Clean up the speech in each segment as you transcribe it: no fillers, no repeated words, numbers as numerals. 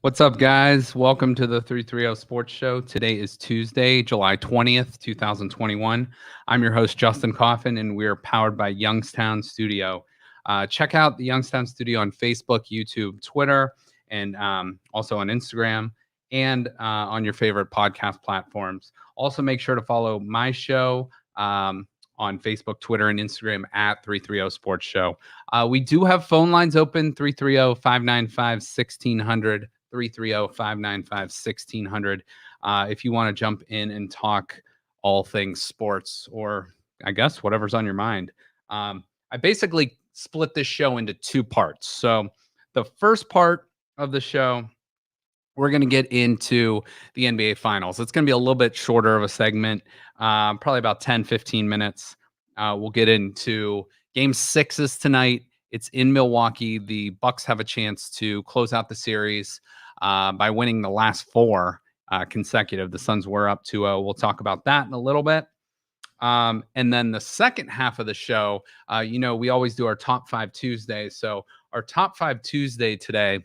What's up, guys? Welcome to the 330 Sports Show. Today is Tuesday, July 20th, 2021. I'm your host, Justin Coffin, and we're powered by Youngstown Studio. Check out the Youngstown Studio on Facebook, YouTube, Twitter, and also on Instagram and on your favorite podcast platforms. Also, make sure to follow my show on Facebook, Twitter, and Instagram at 330 Sports Show. We do have phone lines open, 330-595-1600. 330-595-1600 if you want to jump in and talk all things sports, or I guess whatever's on your mind. I basically split this show into two parts. So the first part of the show, we're going to get into the NBA Finals. It's going to be a little bit shorter of a segment, probably about 10-15 minutes. We'll get into Game 6 tonight. It's in Milwaukee. The Bucks have a chance to close out the series by winning the last four consecutive. The Suns were up 2-0. We'll talk about that in a little bit. And then the second half of the show, we always do our Top 5 Tuesday. So our Top 5 Tuesday today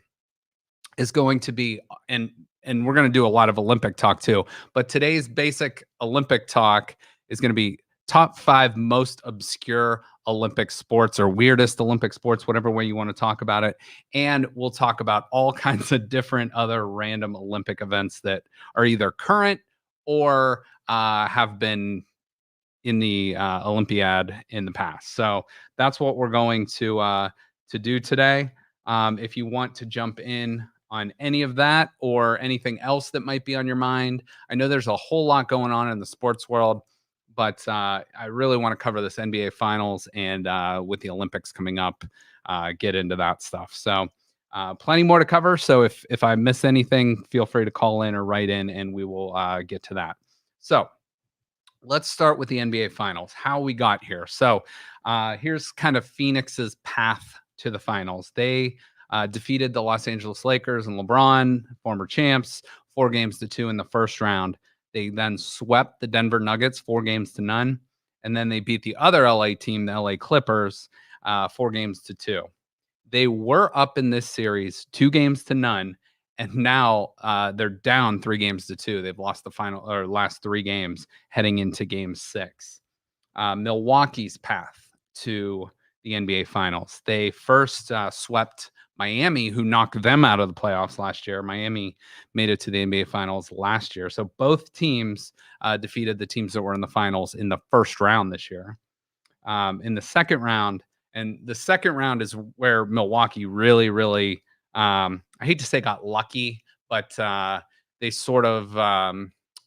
is going to be, and we're going to do a lot of Olympic talk too, but today's basic Olympic talk is going to be top 5 most obscure Olympic sports, or weirdest Olympic sports, whatever way you want to talk about it. And we'll talk about all kinds of different other random Olympic events that are either current or have been in the Olympiad in the past. So that's what we're going to do today. If you want to jump in on any of that or anything else that might be on your mind, I know there's a whole lot going on in the sports world, but I really want to cover this NBA Finals, and with the Olympics coming up, get into that stuff. So plenty more to cover. So if I miss anything, feel free to call in or write in, and we will get to that. So let's start with the NBA Finals, how we got here. So here's kind of Phoenix's path to the finals. They defeated the Los Angeles Lakers and LeBron, former champs, 4-2 in the first round. They then swept the Denver Nuggets 4-0. And then they beat the other LA team, the LA Clippers, 4-2. They were up in this series 2-0. And now they're down 3-2. They've lost the final or last 3 games heading into Game 6. Milwaukee's path to the NBA Finals. They first swept Miami, who knocked them out of the playoffs last year. Miami made it to the NBA Finals last year. So both teams defeated the teams that were in the finals in the first round this year. In the second round, and the second round is where Milwaukee really, really, I hate to say got lucky, but they sort of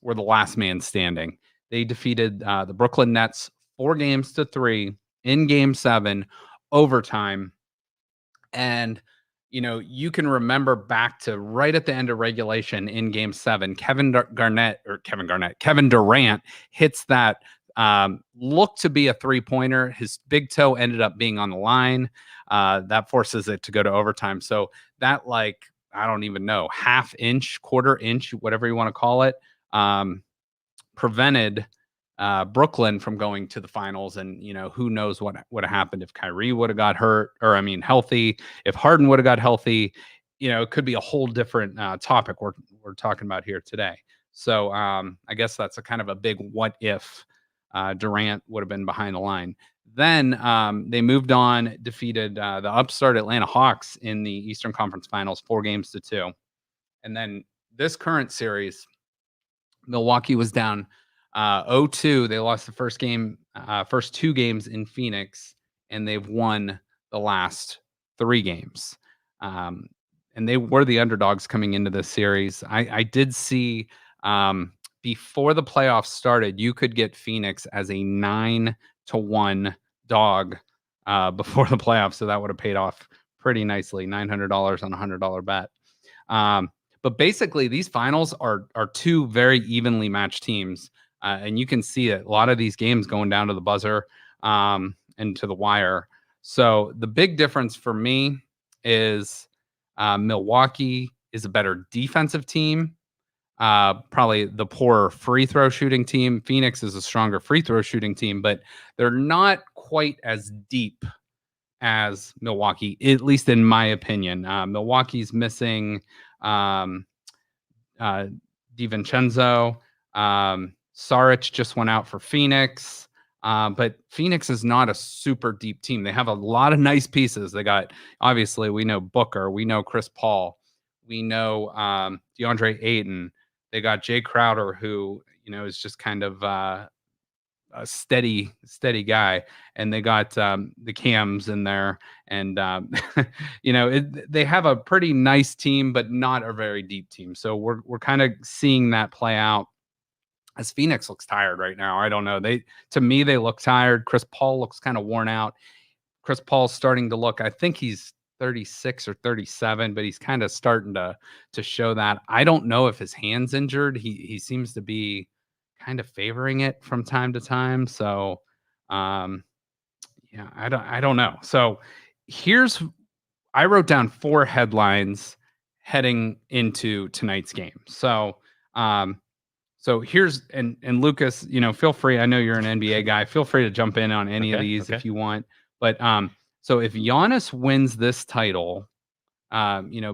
were the last man standing. They defeated the Brooklyn Nets 4-3 in Game 7, overtime. And you can remember back to right at the end of regulation in Game 7, Kevin Durant hits that looked to be a 3-pointer. His big toe ended up being on the line. That forces it to go to overtime. So that, I don't even know, half inch, quarter inch, whatever you want to call it, prevented Brooklyn from going to the finals. And, who knows what would have happened if Kyrie would have got healthy, if Harden would have got healthy. It could be a whole different topic we're talking about here today. So I guess that's a kind of a big what if Durant would have been behind the line. Then they moved on, defeated the upstart Atlanta Hawks in the Eastern Conference Finals 4-2. And then this current series, Milwaukee was down 0-2. They lost the first 2 games in Phoenix, and they've won the last 3 games. And they were the underdogs coming into this series. I did see before the playoffs started, you could get Phoenix as a 9-1 dog before the playoffs. So that would have paid off pretty nicely, $900 on a $100 bet. But basically, these finals are 2 very evenly matched teams. And you can see it, a lot of these games going down to the buzzer and to the wire. So the big difference for me is Milwaukee is a better defensive team, probably the poorer free throw shooting team. Phoenix is a stronger free throw shooting team, but they're not quite as deep as Milwaukee, at least in my opinion. Milwaukee's missing um, uh, DiVincenzo. Saric just went out for Phoenix. But Phoenix is not a super deep team. They have a lot of nice pieces. They got, obviously, we know Booker, we know Chris Paul, we know DeAndre Ayton. They got Jay Crowder, who, is just kind of a steady guy, and they got the Cams in there, and they have a pretty nice team, but not a very deep team. So we're kind of seeing that play out. As Phoenix looks tired right now. I don't know. To me, they look tired. Chris Paul looks kind of worn out. Chris Paul's starting to look, I think he's 36 or 37, but he's kind of starting to show that. I don't know if his hand's injured. He seems to be kind of favoring it from time to time. So yeah, I don't know. So I wrote down 4 headlines heading into tonight's game. So here's and Lucas, feel free. I know you're an NBA guy. Feel free to jump in on any of these if you want. But so if Giannis wins this title,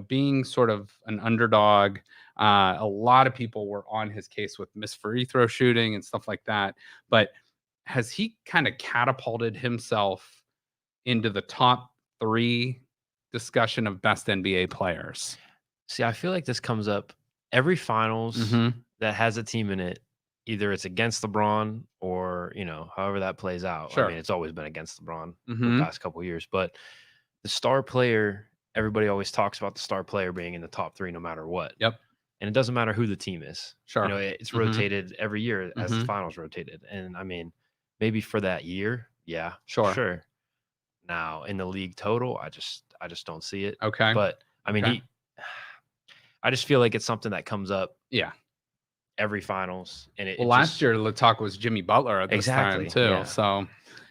being sort of an underdog, a lot of people were on his case with missed free throw shooting and stuff like that. But has he kind of catapulted himself into the top 3 discussion of best NBA players? See, I feel like this comes up every finals that has a team in it. Either it's against LeBron or, however that plays out. Sure. I mean, it's always been against LeBron the past couple of years. But the star player, everybody always talks about the star player being in the top 3 no matter what. Yep. And it doesn't matter who the team is. Sure. It's rotated every year as the finals rotated. And I mean, maybe for that year, yeah, sure. Now in the league total, I just don't see it. Okay. But I mean, I just feel like it's something that comes up. Yeah. Every finals. And last year the talk was Jimmy Butler at this time too. Yeah. So,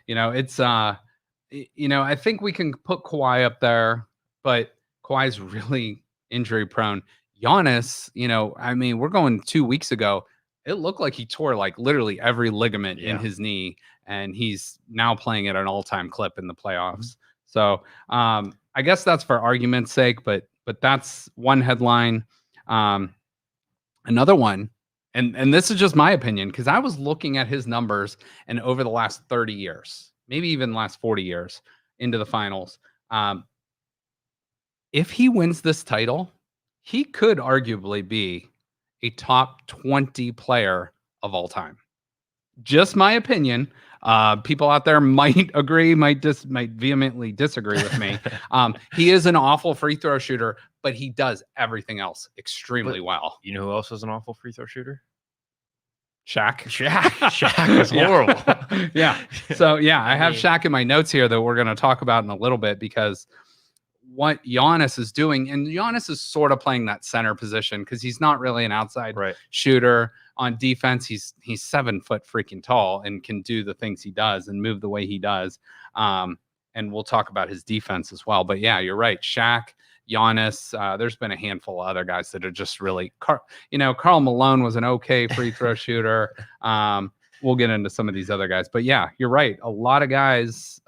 it's I think we can put Kawhi up there, but Kawhi's really injury prone. Giannis, I mean, we're going 2 weeks ago. It looked like he tore like literally every ligament in his knee, and he's now playing at an all-time clip in the playoffs. So I guess that's for argument's sake, but that's one headline. Another one, and this is just my opinion, because I was looking at his numbers, and over the last 30 years, maybe even the last 40 years into the finals, if he wins this title, he could arguably be a top 20 player of all time. Just my opinion. People out there might agree, might vehemently disagree with me. He is an awful free throw shooter, but he does everything else extremely well. You know who else is an awful free throw shooter? Shaq. Shaq was horrible. Yeah. So I have Shaq in my notes here that we're going to talk about in a little bit, because what Giannis is doing, and Giannis is sort of playing that center position because he's not really an outside shooter. On defense, he's 7 foot freaking tall and can do the things he does and move the way he does. And we'll talk about his defense as well. But yeah, you're right. Shaq, Giannis, there's been a handful of other guys that are just really, Karl Malone was an okay free throw shooter. We'll get into some of these other guys, but yeah, you're right. A lot of guys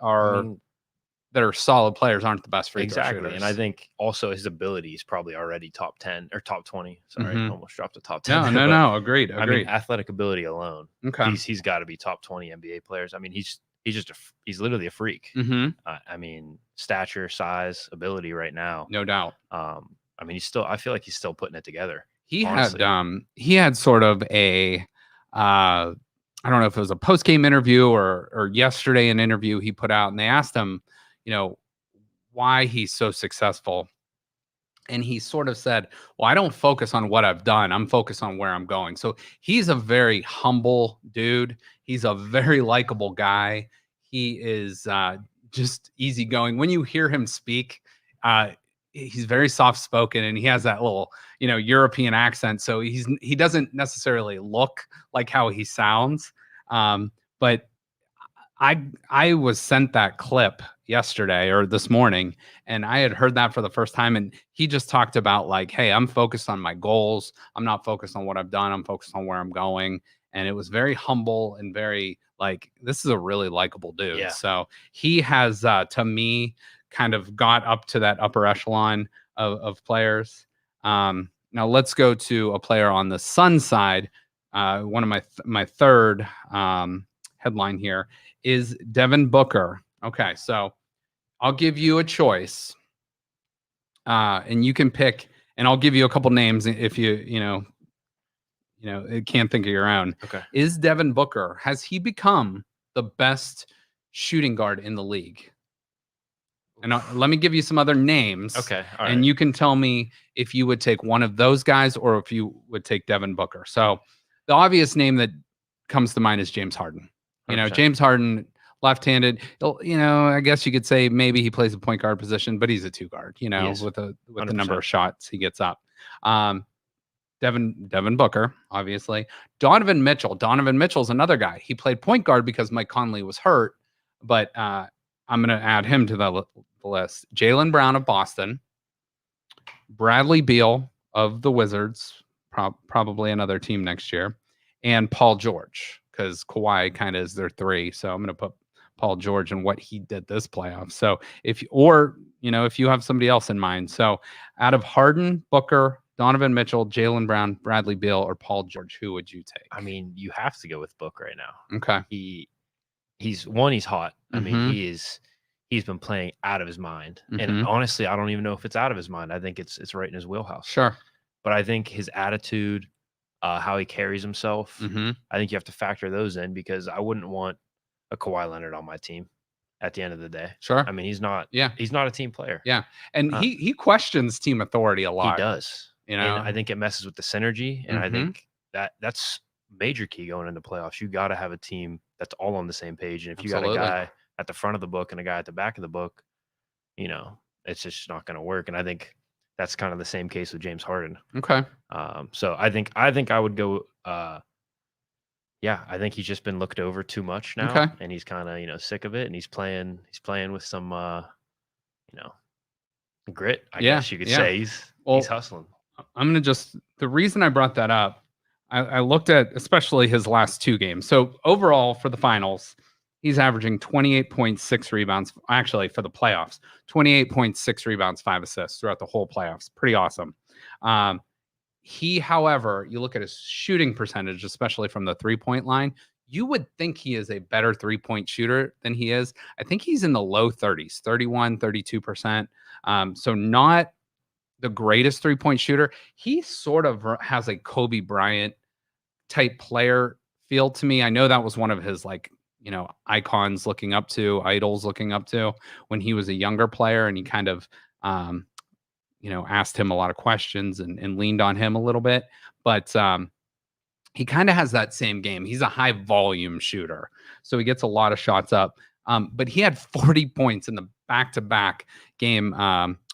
that are solid players aren't the best free throw shooters. And I think also his ability is probably already top 10 or top 20. Sorry, almost dropped the top 10. No, agreed. I mean, athletic ability alone. Okay. He's got to be top 20 NBA players. I mean, he's he's literally a freak. I mean, stature, size, ability right now. No doubt. I mean, I feel like he's still putting it together. He had sort of a I don't know if it was a post-game interview or yesterday an interview he put out, and they asked him, why he's so successful. And he sort of said, well, I don't focus on what I've done. I'm focused on where I'm going. So he's a very humble dude. He's a very likable guy. He is just easygoing. When you hear him speak, he's very soft-spoken, and he has that little, European accent. So he doesn't necessarily look like how he sounds. But I was sent that clip yesterday or this morning, and I had heard that for the first time. And he just talked about like, hey, I'm focused on my goals. I'm not focused on what I've done. I'm focused on where I'm going. And it was very humble and very like, this is a really likable dude. Yeah. So he has, to me, kind of got up to that upper echelon of players. Now let's go to a player on the Sun side. One of my third headline here is Devin Booker. Okay, so I'll give you a choice, and you can pick. And I'll give you a couple names if you can't think of your own. Okay. Is Devin Booker, has he become the best shooting guard in the league? And let me give you some other names. Okay. All and right. you can tell me if you would take one of those guys or if you would take Devin Booker. So the obvious name that comes to mind is James Harden. 100%. James Harden, left-handed. I guess you could say maybe he plays a point guard position, but he's a two guard, with the number of shots he gets up. Devin Booker, obviously. Donovan Mitchell. Donovan Mitchell's another guy. He played point guard because Mike Conley was hurt, but I'm going to add him to the list. Jaylen Brown of Boston. Bradley Beal of the Wizards, probably another team next year. And Paul George, because Kawhi kind of is their three. So I'm going to put Paul George and what he did this playoff. So if you have somebody else in mind. So out of Harden, Booker, Donovan Mitchell, Jaylen Brown, Bradley Beal, or Paul George, who would you take? I mean, you have to go with Book right now. Okay. He's hot. I mean, he's been playing out of his mind. And honestly, I don't even know if it's out of his mind. I think it's right in his wheelhouse. Sure. But I think his attitude, how he carries himself, I think you have to factor those in because I wouldn't want a Kawhi Leonard on my team at the end of the day. Sure. I mean, he's not a team player. Yeah. And he questions team authority a lot. He does. And I think it messes with the synergy. And I think that's major key going into playoffs. You got to have a team that's all on the same page. And if you got a guy at the front of the book and a guy at the back of the book, it's just not going to work. And I think that's kind of the same case with James Harden. Okay. So I think I would go. I think he's just been looked over too much now, and he's kind of sick of it. And he's playing with some grit. I guess you could say he's hustling. I'm going to the reason I brought that up, I looked at especially his last two games. So overall for the finals, he's averaging 28.6 rebounds. Actually, for the playoffs, 28.6 rebounds, 5 assists throughout the whole playoffs. Pretty awesome. However, you look at his shooting percentage, especially from the 3-point line, you would think he is a better 3-point shooter than he is. I think he's in the low 30s, 31, 32%. So not the greatest 3-point shooter. He sort of has a Kobe Bryant type player feel to me. I know that was one of his icons looking up to, idols looking up to when he was a younger player, and he kind of asked him a lot of questions and leaned on him a little bit. But he kind of has that same game. He's a high volume shooter, so he gets a lot of shots up. But he had 40 points in the back-to-back game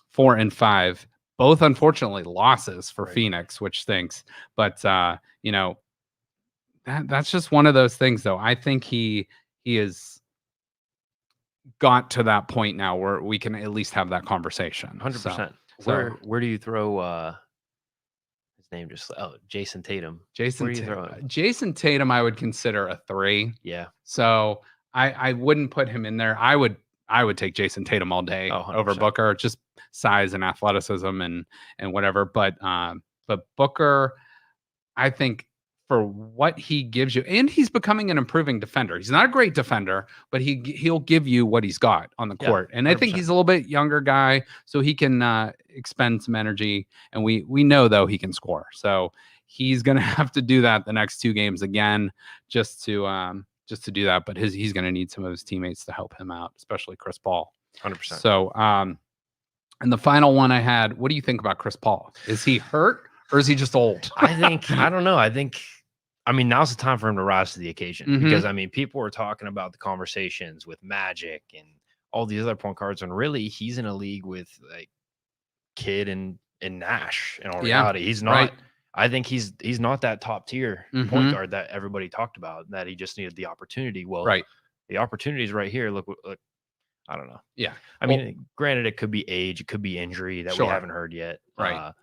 4 and 5. Both, unfortunately, losses for Phoenix, which stinks. But, that's just one of those things, though. I think he is got to that point now where we can at least have that conversation. 100%. Where do you throw his name? Jason Tatum. Jason Tatum, I would consider a 3. Yeah. So I wouldn't put him in there. I would take Jason Tatum all day over Booker, just size and athleticism and whatever. But Booker, I think for what he gives you, and he's becoming an improving defender. He's not a great defender, but he'll give you what he's got on the court. And 100%. I think he's a little bit younger guy, so he can expend some energy. And we know though he can score, so he's gonna have to do that the next 2 games again, just to do that. But he's going to need some of his teammates to help him out, especially Chris Paul. 100%. So, and the final one I had, what do you think about Chris Paul? Is he hurt or is he just old? I don't know. I mean, now's the time for him to rise to the occasion because, I mean, people were talking about the conversations with Magic and all these other point guards, and really he's in a league with like Kidd and Nash in all reality. He's not. Right. I think he's not that top tier point guard that everybody talked about, that he just needed the opportunity. Well, the opportunity is right here. Look, I don't know. Yeah. I mean, granted, it could be age, it could be injury that we haven't heard yet. Right.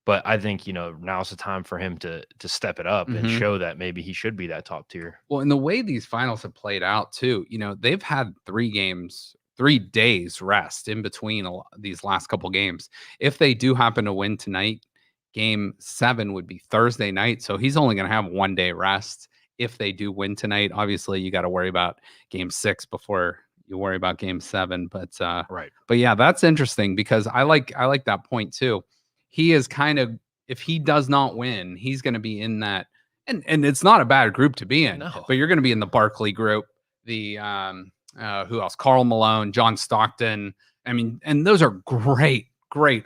But I think, now's the time for him to step it up and show that maybe he should be that top tier. Well, and the way these finals have played out too, they've had 3 days rest in between these last couple games. If they do happen to win tonight, Game 7 would be Thursday night. So he's only going to have 1 day rest if they do win tonight. Obviously, you got to worry about Game 6 before you worry about Game 7. But Right. But yeah, that's interesting because I like that point too. He is kind of, if he does not win, he's going to be in that, and it's not a bad group to be in. No. But you're going to be in the Barkley group. The who else? Karl Malone, John Stockton. I mean, and those are great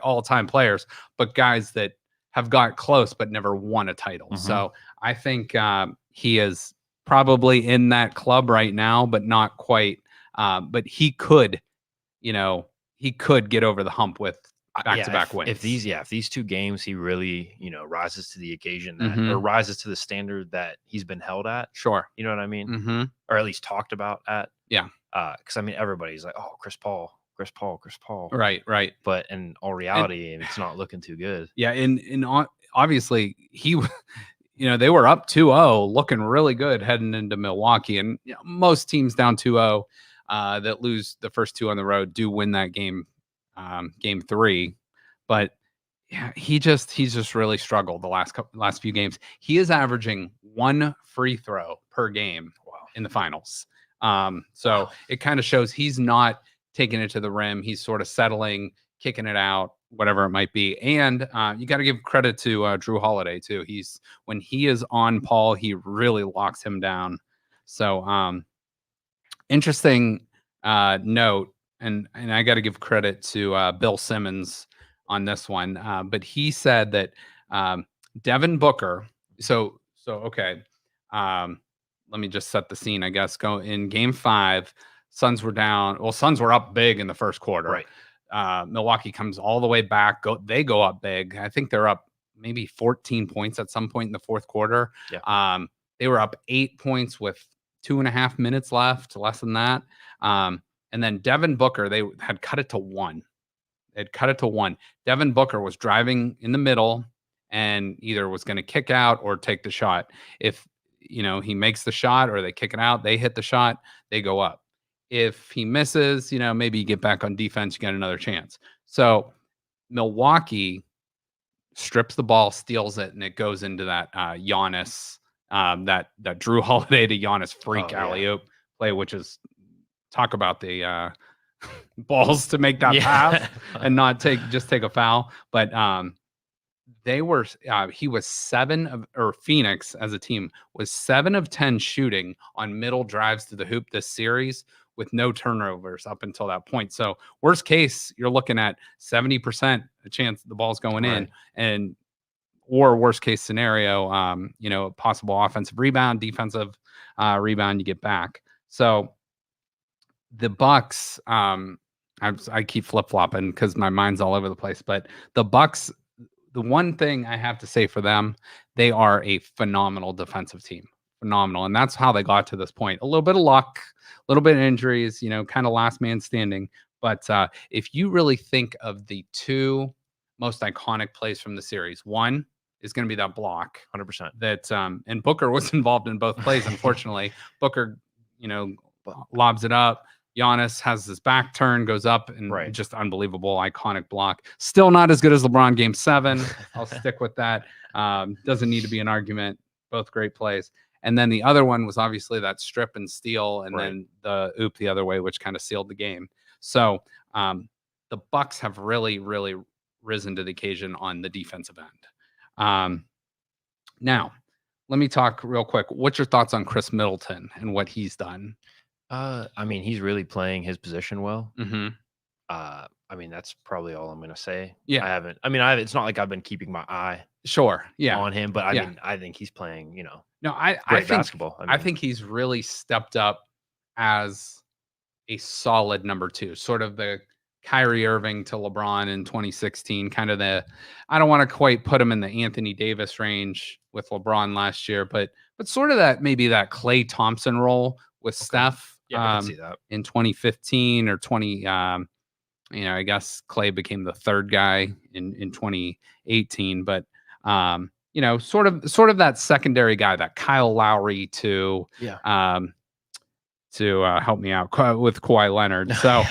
all-time players, but guys that have got close but never won a title. Mhm. So I think he is probably in that club right now, but not quite. But he could, he could get over the hump with back-to-back wins. If these 2 games he really, rises to the occasion that, Mhm. or rises to the standard that he's been held at. Sure. You know what I mean? Mm-hmm. Or at least talked about at. Yeah. Because I mean, everybody's like, oh, Chris Paul. Right. But in all reality, it's not looking too good. Yeah, and obviously he, they were up 2-0, looking really good heading into Milwaukee, and most teams down 2-0 that lose the first 2 on the road do win that game, Game 3. But yeah, he's just really struggled the last few games. He is averaging 1 free throw per game in the finals. So it kind of shows he's not taking it to the rim. He's sort of settling, kicking it out, whatever it might be. And you got to give credit to Drew Holiday too. When he is on Paul, he really locks him down. So interesting note, and I got to give credit to Bill Simmons on this one. But he said that Devin Booker. So okay. Let me just set the scene, I guess. Go in Game 5. Suns were down. Well, Suns were up big in the first quarter. Right. Milwaukee comes all the way back. They go up big. I think they're up maybe 14 points at some point in the fourth quarter. Yeah. They were up 8 points with 2.5 minutes left, less than that. And then Devin Booker, they had cut it to 1. They'd cut it to 1. Devin Booker was driving in the middle and either was going to kick out or take the shot. If he makes the shot or they kick it out, they hit the shot, they go up. If he misses, maybe you get back on defense, you get another chance. So Milwaukee strips the ball, steals it, and it goes into that Giannis, that Drew Holiday to Giannis freak alley-oop play, which is, talk about the balls to make that pass and not take a foul. But he was Phoenix as a team was 7 of 10 shooting on middle drives to the hoop this series with no turnovers up until that point. So worst case, you're looking at 70% a chance the ball's going in, or worst case scenario, possible offensive rebound, defensive rebound, you get back. So the Bucks, I keep flip-flopping because my mind's all over the place, but the Bucks, the one thing I have to say for them, they are a phenomenal defensive team. Phenomenal. And that's how they got to this point. A little bit of luck, a little bit of injuries, kind of last man standing. But if you really think of the 2 most iconic plays from the series, one is going to be that block. 100%. That and Booker was involved in both plays, unfortunately. Booker, lobs it up. Giannis has his back turn, goes up, and just unbelievable, iconic block. Still not as good as LeBron Game 7. I'll stick with that. Doesn't need to be an argument. Both great plays. And then the other one was obviously that strip and steal, and then the oop the other way, which kind of sealed the game. So the Bucks have really, really risen to the occasion on the defensive end. Now, let me talk real quick. What's your thoughts on Chris Middleton and what he's done? I mean, he's really playing his position well. Mm-hmm. I mean, that's probably all I'm going to say. Yeah. I haven't. It's not like I've been keeping my eye on him, but I mean, I think he's playing, I think basketball. I think he's really stepped up as a solid number 2, sort of the Kyrie Irving to LeBron in 2016, kind of I don't want to quite put him in the Anthony Davis range with LeBron last year, but sort of maybe that Klay Thompson role with Steph. I can see that. In 2015 or 20, I guess Klay became the third guy in 2018, but sort of that secondary guy, that Kyle Lowry to help me out with Kawhi Leonard. So,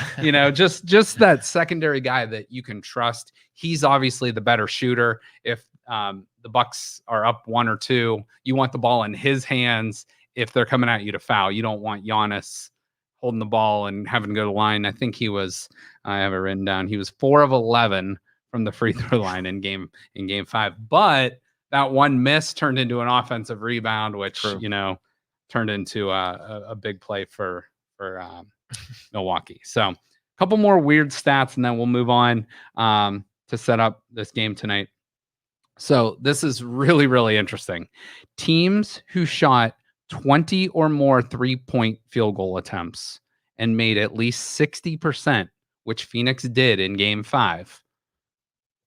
just that secondary guy that you can trust. He's obviously the better shooter. If the Bucks are up 1 or 2. You want the ball in his hands if they're coming at you to foul. You don't want Giannis holding the ball and having to go to the line. I think I have it written down, he was 4 of 11 from the free throw line in game 5. But that one miss turned into an offensive rebound, which turned into a big play for Milwaukee. So a couple more weird stats, and then we'll move on to set up this game tonight. So this is really, really interesting. Teams who shot 20 or more 3-point field goal attempts and made at least 60%, which Phoenix did in game 5,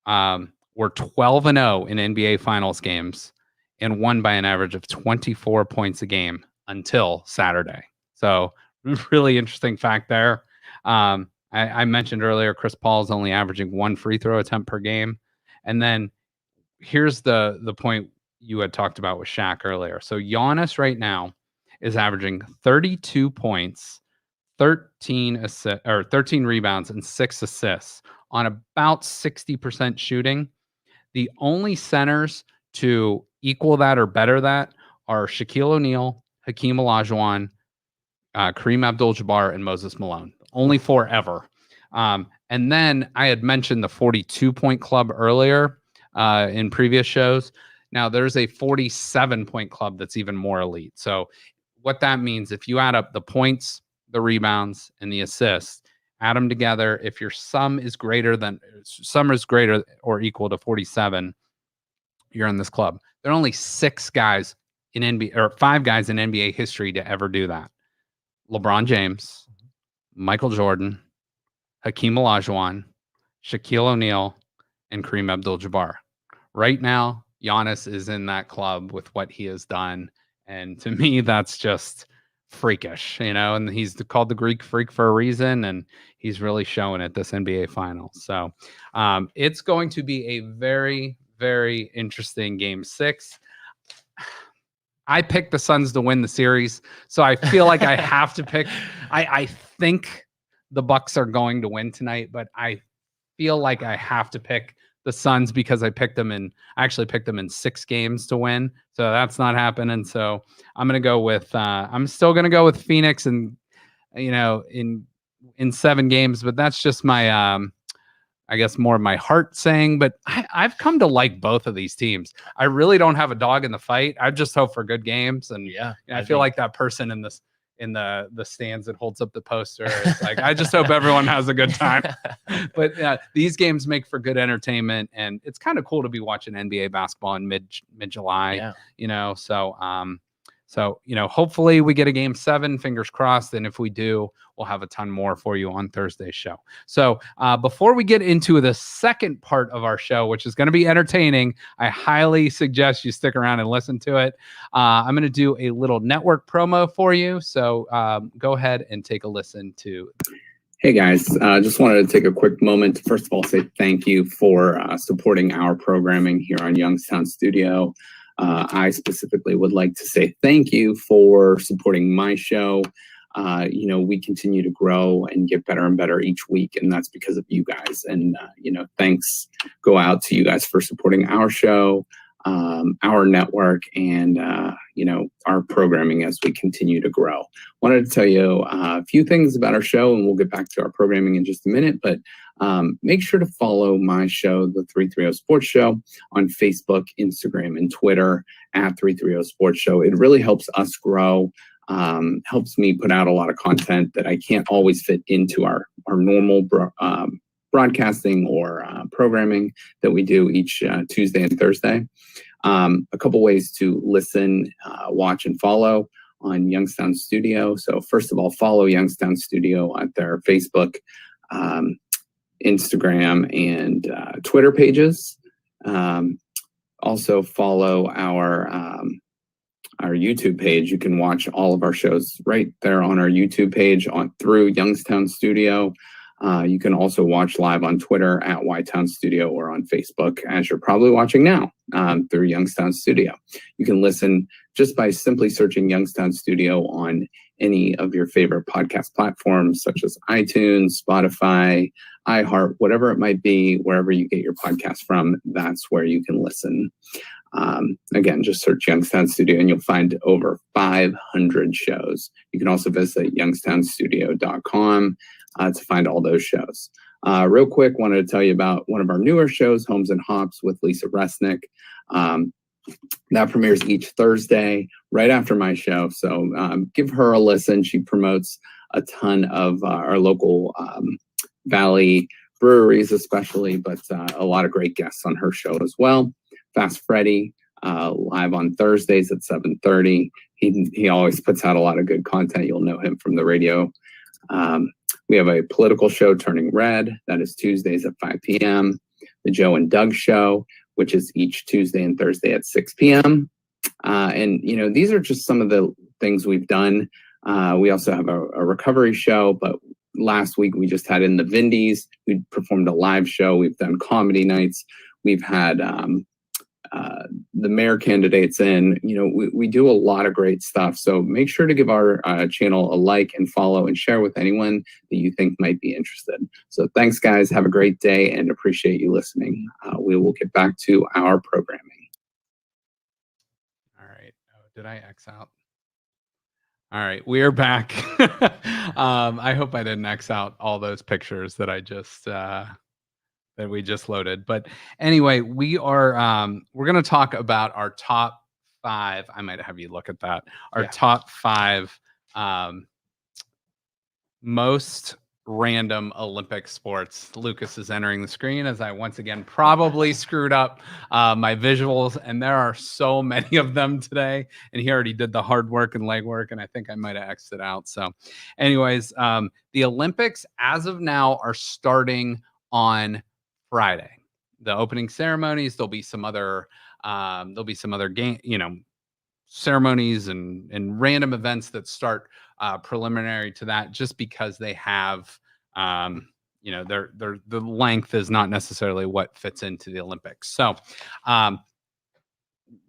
were 12-0 in NBA Finals games and won by an average of 24 points a game until Saturday. So really interesting fact there. I mentioned earlier, Chris Paul is only averaging 1 free throw attempt per game. And then here's the point you had talked about with Shaq earlier. So Giannis right now is averaging 32 points, 13 rebounds, and 6 assists on about 60% shooting. The only centers to equal that or better that are Shaquille O'Neal, Hakeem Olajuwon, Kareem Abdul-Jabbar, and Moses Malone. Only 4 ever. And then I had mentioned the 42-point club earlier in previous shows. Now there's a 47-point club that's even more elite. So what that means, if you add up the points, the rebounds, and the assists, add them together, if your sum is greater or equal to 47, you're in this club. There are only 5 guys in NBA history to ever do that. LeBron James, Michael Jordan, Hakeem Olajuwon, Shaquille O'Neal, and Kareem Abdul-Jabbar. Right now, Giannis is in that club with what he has done. And to me, that's just freakish, and he's called the Greek Freak for a reason, and he's really showing it this NBA Finals. So it's going to be a very, very interesting game 6. I picked the Suns to win the series, so I feel like I have to pick. I think the Bucks are going to win tonight, but I feel like I have to pick the Suns because I actually picked them in 6 games to win. So that's not happening. So I'm going to go with, I'm still going to go with Phoenix and, in 7 games, but that's just my, I guess more of my heart saying, but I've come to like both of these teams. I really don't have a dog in the fight. I just hope for good games. And I feel like that person in the stands that holds up the poster. It's like, I just hope everyone has a good time. But these games make for good entertainment, and it's kind of cool to be watching NBA basketball in mid-July, So, hopefully we get a game 7, fingers crossed. And if we do, we'll have a ton more for you on Thursday's show. So before we get into the second part of our show, which is going to be entertaining, I highly suggest you stick around and listen to it. I'm going to do a little network promo for you. So go ahead and take a listen to. Hey guys, just wanted to take a quick moment to first of all say thank you for supporting our programming here on Youngstown Studio. I specifically would like to say thank you for supporting my show. We continue to grow and get better and better each week, and that's because of you guys. And, thanks go out to you guys for supporting our show, our network, and, our programming as we continue to grow. Wanted to tell you a few things about our show, and we'll get back to our programming in just a minute, but make sure to follow my show, The 330 Sports Show, on Facebook, Instagram, and Twitter at 330 Sports Show. It really helps us grow, helps me put out a lot of content that I can't always fit into our normal broadcasting or programming that we do each Tuesday and Thursday. A couple ways to listen, watch, and follow on Youngstown Studio. So first of all, follow Youngstown Studio at their Facebook, Instagram, and Twitter pages. Also follow our YouTube page. You can watch all of our shows right there on our YouTube page through Youngstown Studio. You can also watch live on Twitter at YTown Studio or on Facebook, as you're probably watching now. through Youngstown Studio. You can listen just by simply searching Youngstown Studio on any of your favorite podcast platforms, such as iTunes, Spotify, iHeart, whatever it might be, wherever you get your podcast from, that's where you can listen. Again, just search Youngstown Studio and you'll find over 500 shows. You can also visit youngstownstudio.com to find all those shows. Real quick, wanted to tell you about one of our newer shows, Homes and Hops with Lisa Resnick. That premieres each Thursday right after my show. So give her a listen. She promotes a ton of our local Valley breweries especially, but a lot of great guests on her show as well. Fast Freddy, live on Thursdays at 7:30. He always puts out a lot of good content. You'll know him from the radio. We have a political show, Turning Red. That is Tuesdays at 5 p.m. The Joe and Doug Show, which is each Tuesday and Thursday at 6 p.m. And, you know, these are just some of the things we've done. We also have a recovery show, but last week we just had in the Vindies. We performed a live show. We've done comedy nights. We've had the mayor candidates in. You know, we do a lot of great stuff. So make sure to give our channel a like and follow and share with anyone that you think might be interested. So thanks, guys. Have a great day and appreciate you listening. We will get back to our programming. All right. Oh, did I X out? All right, we are back. I hope I didn't X out all those pictures that I just that we just loaded. But anyway, we're going to talk about our top 5. I might have you look at that. Our top 5 most random Olympic sports. Lucas is entering the screen as I once again probably screwed up my visuals, and there are so many of them today, and he already did the hard work and legwork, and I think I might have X'd it out. So anyways, the Olympics as of now are starting on Friday. The opening ceremonies, there'll be some other game, ceremonies and random events that start preliminary to that, just because they have the length is not necessarily what fits into the Olympics. So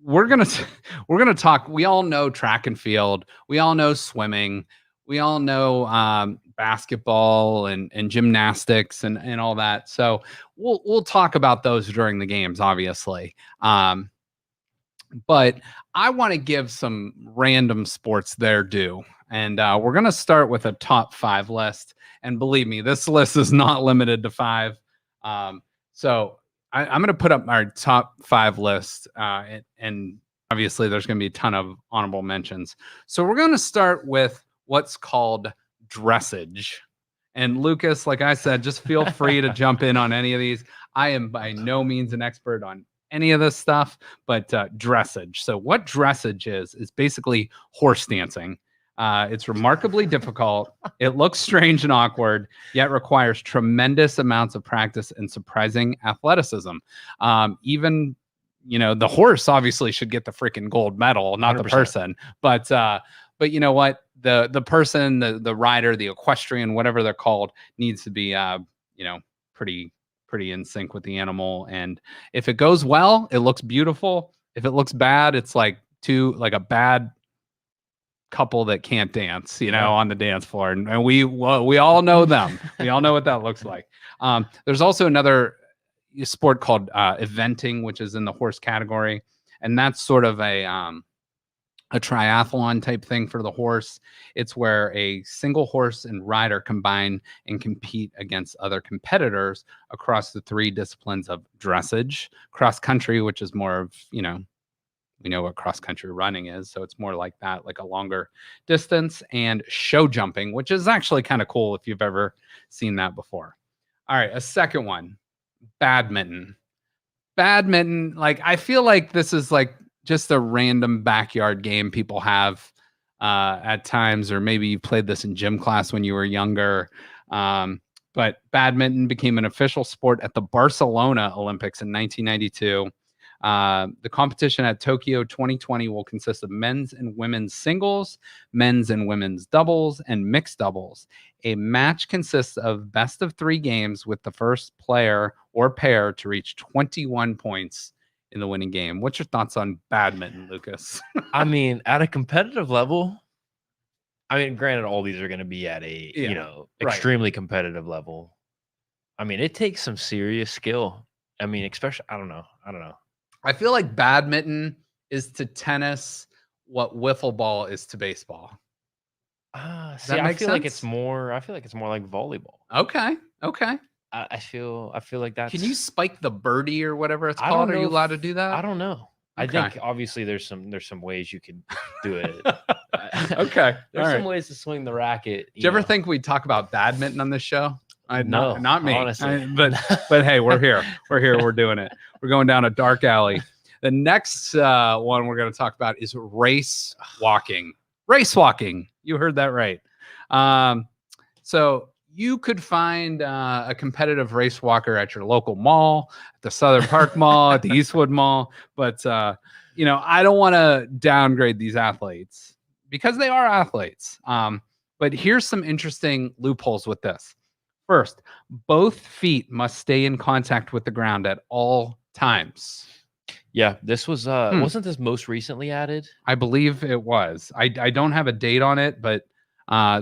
we're gonna talk. We all know track and field. We all know swimming. We all know basketball and gymnastics and all that. So we'll talk about those during the games, obviously. But I want to give some random sports their due. And we're going to start with a top 5 list. And believe me, this list is not limited to 5. So I'm going to put up our top 5 list. And obviously, there's going to be a ton of honorable mentions. So we're going to start with what's called dressage. And Lucas, like I said, just feel free to jump in on any of these. I am by no means an expert on any of this stuff, but dressage. So what dressage is basically horse dancing. It's remarkably difficult. It looks strange and awkward, yet requires tremendous amounts of practice and surprising athleticism. Even, the horse obviously should get the freaking gold medal, not 100%. The person. But you know what? The person, the rider, the equestrian, whatever they're called, needs to be, pretty in sync with the animal. And if it goes well, it looks beautiful. If it looks bad, it's like a bad couple that can't dance, on the dance floor. And we all know them. We all know what that looks like. There's also another sport called eventing, which is in the horse category. And that's sort of a triathlon type thing for the horse. It's where a single horse and rider combine and compete against other competitors across the 3 disciplines of dressage, cross country, which is more of, we know what cross country running is. So it's more like that, like a longer distance, and show jumping, which is actually kind of cool if you've ever seen that before. All right. A second one, badminton. Badminton, like, I feel like this is like just a random backyard game people have at times, or maybe you played this in gym class when you were younger. But badminton became an official sport at the Barcelona Olympics in 1992. The competition at Tokyo 2020 will consist of men's and women's singles, men's and women's doubles, and mixed doubles. A match consists of best of 3 games, with the first player or pair to reach 21 points in the winning game. What's your thoughts on badminton, Lucas? I mean, at a competitive level, I mean, granted, all these are going to be at a extremely competitive level. I mean, it takes some serious skill. I mean, especially, I don't know. I feel like badminton is to tennis what wiffle ball is to baseball. See, I feel like it's more like volleyball. Okay. I feel like that's. Can you spike the birdie or whatever it's called? Are you allowed to do that? I don't know. Okay. I think obviously there's some ways you could do it. Okay. There's some ways to swing the racket. Do you ever think we'd talk about badminton on this show? No, not me. Honestly. But hey, we're here. We're doing it. We're going down a dark alley. The next one we're going to talk about is race walking. Race walking. You heard that right. So you could find a competitive race walker at your local mall, at the Southern Park Mall, at the Eastwood Mall. But, I don't want to downgrade these athletes because they are athletes. But here's some interesting loopholes with this. First, both feet must stay in contact with the ground at all times. Yeah, this was wasn't this most recently added? I believe it was. I don't have a date on it, but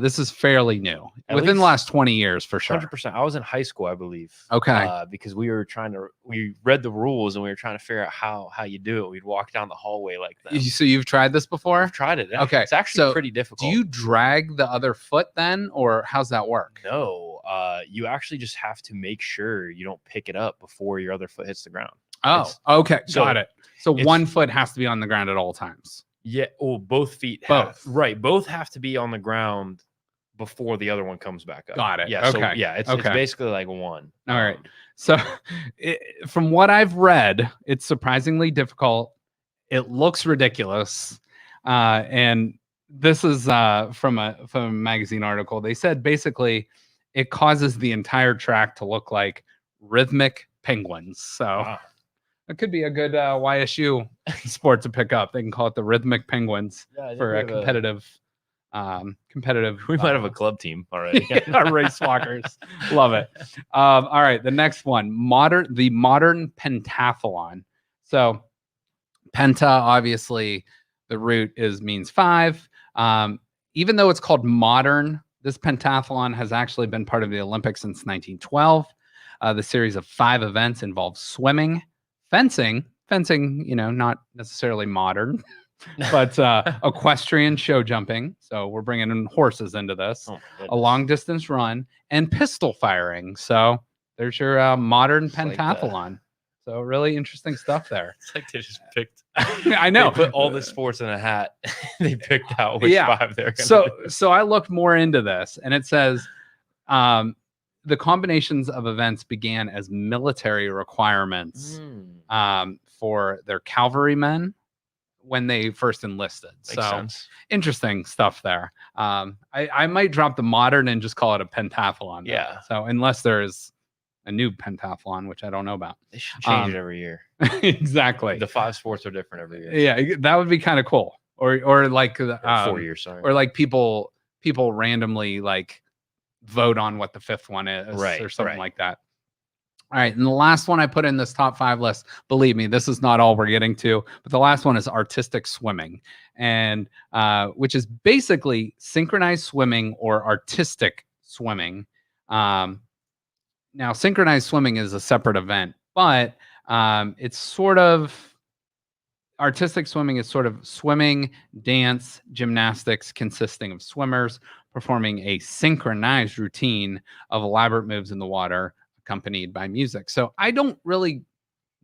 this is fairly new. Within the last 20 years, for sure. 100%. I was in high school, I believe. Okay. Because we read the rules and we were trying to figure out how you do it. We'd walk down the hallway like that. So you've tried this before? I've tried it. Okay. It's actually pretty difficult. Do you drag the other foot then, or how's that work? No. You actually just have to make sure you don't pick it up before your other foot hits the ground. Oh, okay. Got it. So one foot has to be on the ground at all times. Yeah. Oh, both feet. Right. Both have to be on the ground before the other one comes back up. Got it. Yeah. Okay. So, yeah. It's basically like one. All right. So from what I've read, it's surprisingly difficult. It looks ridiculous. And this is from a magazine article. They said basically it causes the entire track to look like rhythmic penguins. So it could be a good YSU sport to pick up. They can call it the rhythmic penguins for a competitive. We might have a club team already. Race walkers. Love it. All right. The next one, the modern pentathlon. So penta, obviously the root means 5. Even though it's called modern, this pentathlon has actually been part of the Olympics since 1912. The series of 5 events involves swimming, fencing, not necessarily modern, but equestrian show jumping. So we're bringing in horses into this, a long distance run, and pistol firing. So there's your modern pentathlon. So really interesting stuff there. It's like they just picked. I know. They put all the sports in a hat. They picked out which 5 they're going to do. So I looked more into this, and it says the combinations of events began as military requirements for their cavalrymen when they first enlisted. Makes sense. Interesting stuff there. I might drop the modern and just call it a pentathlon. Yeah. So unless there's a new pentathlon, which I don't know about. They should change it every year. Exactly. The 5 sports are different every year. Yeah, that would be kind of cool. Or like 4 years, sorry. Or like people randomly like vote on what the 5th one is, or something like that. All right, and the last one I put in this top 5 list, believe me, this is not all we're getting to, but the last one is artistic swimming, and which is basically synchronized swimming or artistic swimming. Now, synchronized swimming is a separate event, but it's sort of artistic swimming is sort of swimming, dance, gymnastics consisting of swimmers performing a synchronized routine of elaborate moves in the water accompanied by music. So I don't really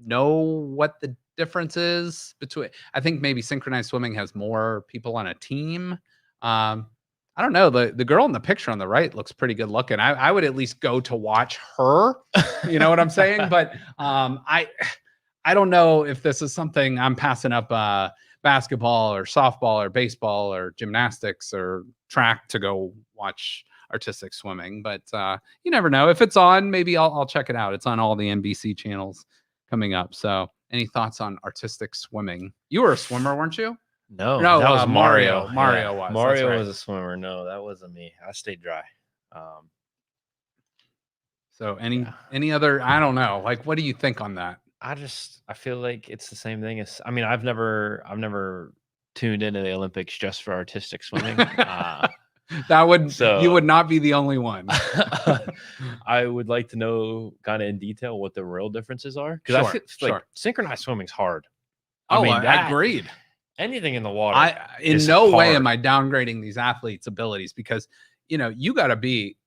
know what the difference is between. I think maybe synchronized swimming has more people on a team. I don't know. The girl in the picture on the right looks pretty good looking. I would at least go to watch her. You know what I'm saying? But I don't know if this is something I'm passing up basketball or softball or baseball or gymnastics or track to go watch artistic swimming. But you never know. If it's on, maybe I'll check it out. It's on all the NBC channels coming up. So any thoughts on artistic swimming? You were a swimmer, weren't you? No, that was Mario. Mario was. Mario was a swimmer. No, that wasn't me. I stayed dry. So any other, I don't know. Like, what do you think on that? I feel like it's the same thing as, I mean, I've never tuned into the Olympics just for artistic swimming. That would you would So not be the only one. I would like to know kind of in detail what the real differences are, because I Sure, feel like sure. synchronized swimming's hard. Oh, mean, I that agreed. anything in the water I in is no way am hard. I downgrading these athletes' abilities because you got to be,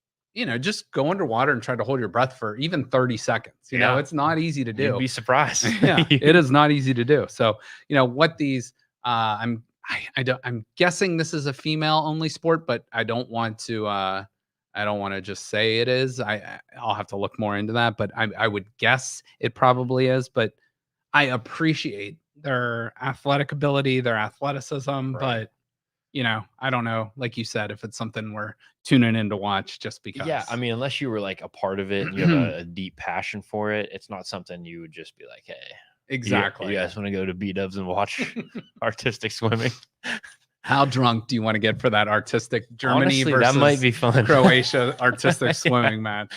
just go underwater and try to hold your breath for even 30 seconds. Yeah. It's not easy to You'd do. be surprised. Yeah, it is not easy to do. So, what these I'm guessing this is a female only sport, but I don't want to just say it is. I'll have to look more into that, but I would guess it probably is, but I appreciate their athletic ability, their athleticism, Right. but I don't know, like you said, if it's something we're tuning in to watch just because. Yeah, I mean, unless you were like a part of it and you have a deep passion for it, it's not something you would just be like, hey, exactly. You guys want to go to B-dubs and watch artistic swimming? How drunk do you want to get for that artistic Germany Honestly, versus that might be fun. Croatia artistic swimming match?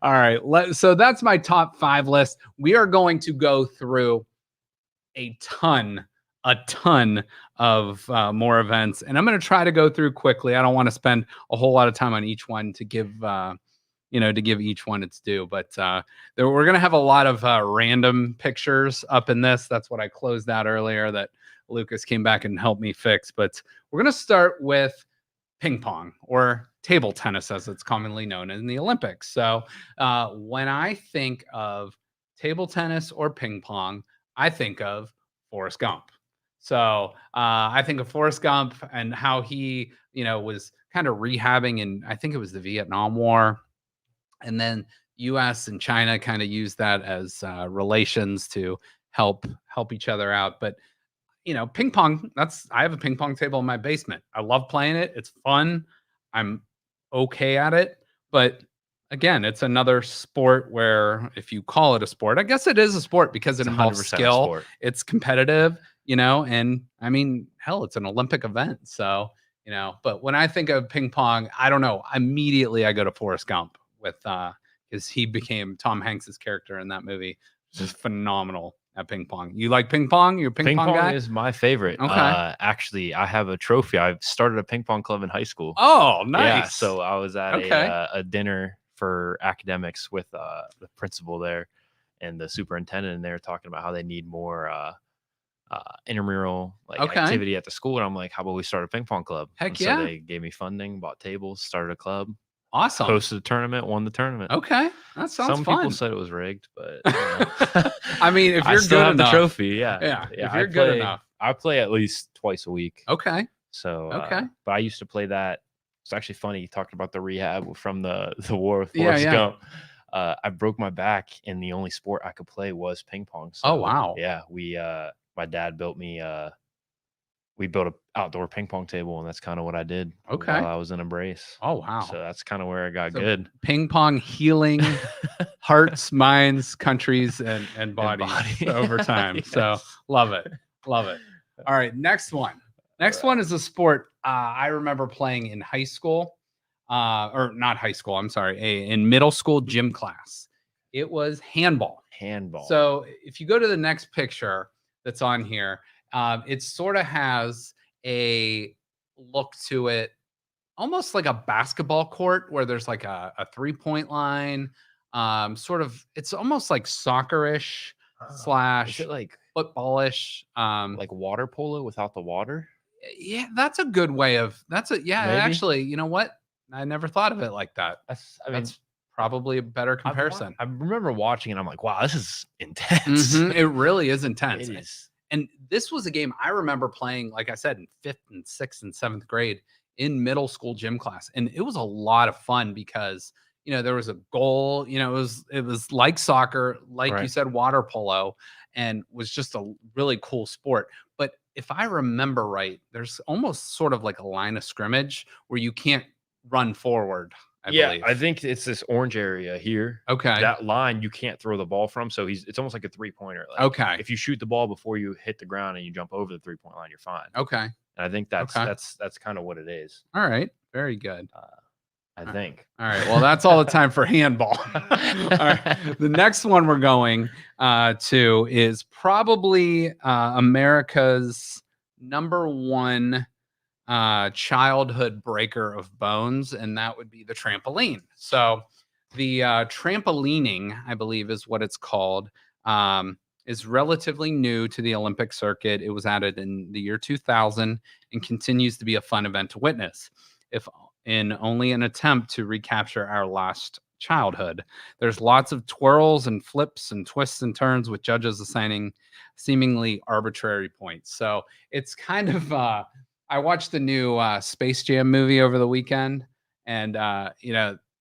All right. So that's my top 5 list. We are going to go through a ton of more events, and I'm going to try to go through quickly. I don't want to spend a whole lot of time on each one to give each one its due, but we're going to have a lot of random pictures up in this. That's what I closed out earlier that Lucas came back and helped me fix. But we're going to start with ping pong, or table tennis as it's commonly known in the Olympics. So when I think of table tennis or ping pong, I think of Forrest Gump. So I think of Forrest Gump and how he, was kind of rehabbing, and I think it was the Vietnam War. And then U.S. and China kind of used that as relations to help each other out. But ping pong, I have a ping pong table in my basement. I love playing it. It's fun. I'm okay at it. But again, it's another sport where, if you call it a sport, I guess it is a sport because it involves 100% skill. sport. It's competitive, and I mean, hell, it's an Olympic event. So, but when I think of ping pong, I don't know. Immediately I go to Forrest Gump with because he became Tom Hanks's character in that movie. Just phenomenal at ping pong. You like ping pong? You're a ping pong guy? Is my favorite. Okay. Actually, I have a trophy. I started a ping pong club in high school. Oh, nice. Yeah, so I was at Okay. a dinner for academics with the principal there and the superintendent, and they were talking about how they need more intramural activity at the school. And I'm like, how about we start a ping pong club? Heck and yeah. So they gave me funding, bought tables, started a club. Awesome. Hosted a tournament, won the tournament. Okay. That sounds Some fun. people said it was rigged, but I mean, if you're still good have enough, the trophy, yeah. Yeah. If I you're good play- enough. I play at least twice a week. Okay. So Okay. But I used to play that. It's actually funny. You talked about the rehab from the war with Yeah, Forrest yeah. Gump. I broke my back, and the only sport I could play was ping pong. So, Oh, wow. Yeah, my dad built me. We built an outdoor ping pong table, and that's kind of what I did. Okay. While I was in a brace. Oh, wow. So that's kind of where I got So good. Ping pong healing hearts, minds, countries, and bodies body. over time. Yes. So love it. Love it. All right. Next one. Next one is a sport I remember playing in high school, or not high school. I'm sorry. In middle school gym class. It was handball. Handball. So if you go to the next picture that's on here, it sort of has a look to it, almost like a basketball court where there's like a 3-point line. It's almost like soccer-ish slash is it like footballish. like water polo without the water? Yeah, that's a good way of. Maybe. Actually, you know what? I never thought of it like that. That's probably a better comparison. I remember watching it. I'm like, wow, this is intense. It really is intense. It is. And this was a game I remember playing, like I said, in 5th and 6th and 7th grade in middle school gym class. And it was a lot of fun because, there was a goal, it was like soccer, like you said, water polo, and was just a really cool sport. But if I remember right, there's almost sort of like a line of scrimmage where you can't run forward. I believe. I think it's this orange area here. Okay. That line you can't throw the ball from. So it's almost like a 3-pointer. Like, okay. If you shoot the ball before you hit the ground and you jump over the 3-point line, you're fine. Okay. And I think that's kind of what it is. All right. Very good. I think. All right. Well, that's all the time for handball. All right. The next one we're going to is probably America's #1 childhood breaker of bones, and that would be the trampoline. So the trampolining, I believe is what it's called, is relatively new to the Olympic circuit. It was added in the year 2000 and continues to be a fun event to witness, if in only an attempt to recapture our lost childhood. There's lots of twirls and flips and twists and turns, with judges assigning seemingly arbitrary points. So it's kind of I watched the new Space Jam movie over the weekend, and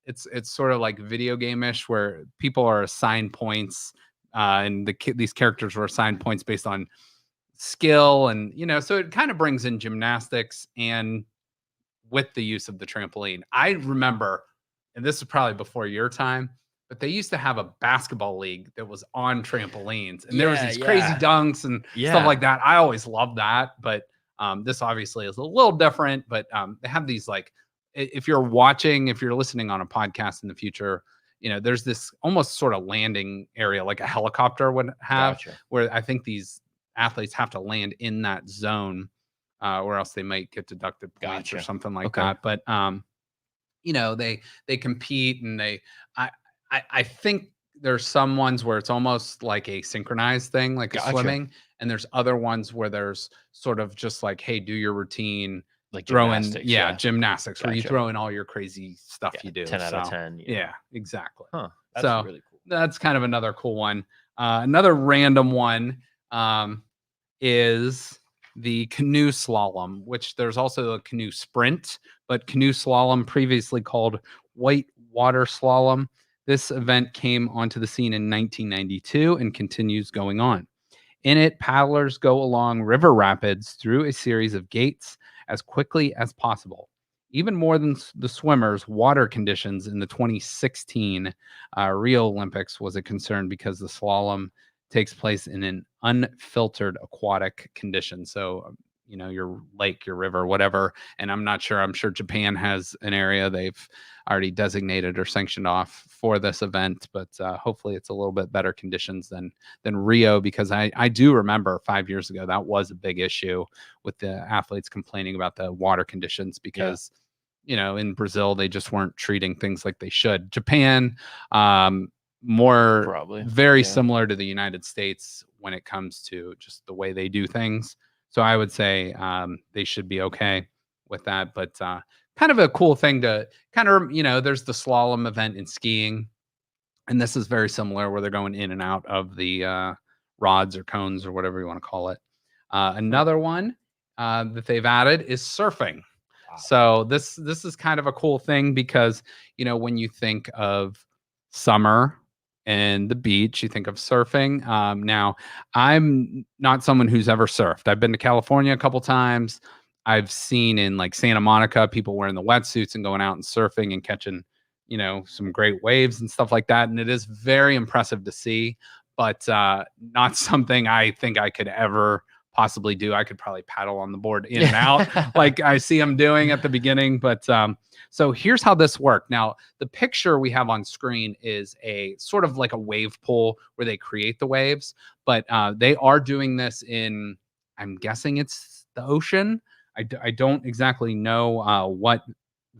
it's sort of like video game-ish, where people are assigned points, and these characters were assigned points based on skill, and so it kind of brings in gymnastics and with the use of the trampoline. I remember, and this is probably before your time, but they used to have a basketball league that was on trampolines, and there was these crazy dunks and stuff like that. I always loved that, but this obviously is a little different. But they have these, like, if you're listening on a podcast in the future, there's this almost sort of landing area like a helicopter would have, where I think these athletes have to land in that zone, or else they might get deducted points or something like that. But they compete, and I think there's some ones where it's almost like a synchronized thing, like a swimming, and there's other ones where there's sort of just like, hey, do your routine, like throw in gymnastics, where you throw in all your crazy stuff you do. 10 out of 10. Yeah, exactly. That's really cool. That's kind of another cool one. Another random one is the canoe slalom, which there's also a canoe sprint, but canoe slalom, previously called white water slalom. This event came onto the scene in 1992 and continues going on. In it, paddlers go along river rapids through a series of gates as quickly as possible. Even more than the swimmers, water conditions in the 2016 Rio Olympics was a concern, because the slalom takes place in an unfiltered aquatic condition. So, your lake, your river, whatever. And I'm sure Japan has an area they've already designated or sanctioned off for this event, but hopefully it's a little bit better conditions than Rio, because I do remember 5 years ago, that was a big issue with the athletes complaining about the water conditions, because in Brazil, they just weren't treating things like they should. Japan, very similar to the United States when it comes to just the way they do things. So I would say they should be okay with that. But kind of a cool thing to there's the slalom event in skiing, and this is very similar, where they're going in and out of the rods or cones or whatever you want to call it. Another one that they've added is surfing. Wow. So this is kind of a cool thing, because when you think of summer and the beach, you think of surfing. Now, I'm not someone who's ever surfed. I've been to California a couple times. I've seen in like Santa Monica people wearing the wetsuits and going out and surfing and catching, some great waves and stuff like that. And it is very impressive to see, but not something I think I could ever possibly do. I could probably paddle on the board in and out like I see them doing at the beginning. But so here's how this worked. Now, the picture we have on screen is a sort of like a wave pool where they create the waves, but they are doing this in, I'm guessing it's the ocean. I don't exactly know what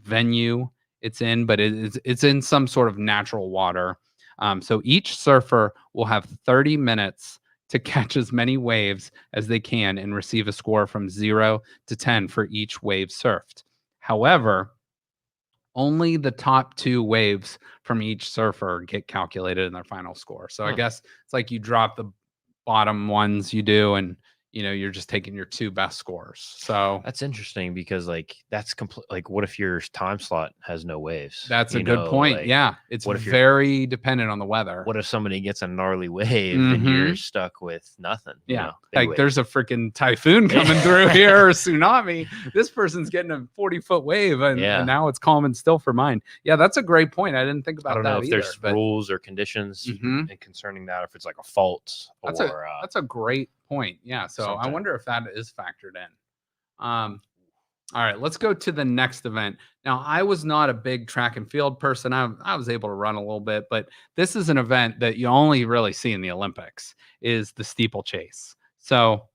venue it's in, but it's in some sort of natural water. So each surfer will have 30 minutes to catch as many waves as they can and receive a score from 0 to 10 for each wave surfed. However, only the top 2 waves from each surfer get calculated in their final score. So I guess it's like you drop the bottom ones you do, and you're just taking your 2 best scores. So that's interesting, because like that's complete. Like, what if your time slot has no waves? That's a good point. Like, yeah, it's very dependent on the weather. What if somebody gets a gnarly wave and you're stuck with nothing? Yeah, like there's a freaking typhoon coming through here, or tsunami. This person's getting a 40-foot wave, and now it's calm and still for mine. Yeah, that's a great point. I didn't think about that. I don't know if there's rules or conditions and concerning that, if it's like a fault. That's a great point. Yeah. So I wonder if that is factored in. All right, let's go to the next event. Now, I was not a big track and field person. I was able to run a little bit, but this is an event that you only really see in the Olympics is the steeplechase. So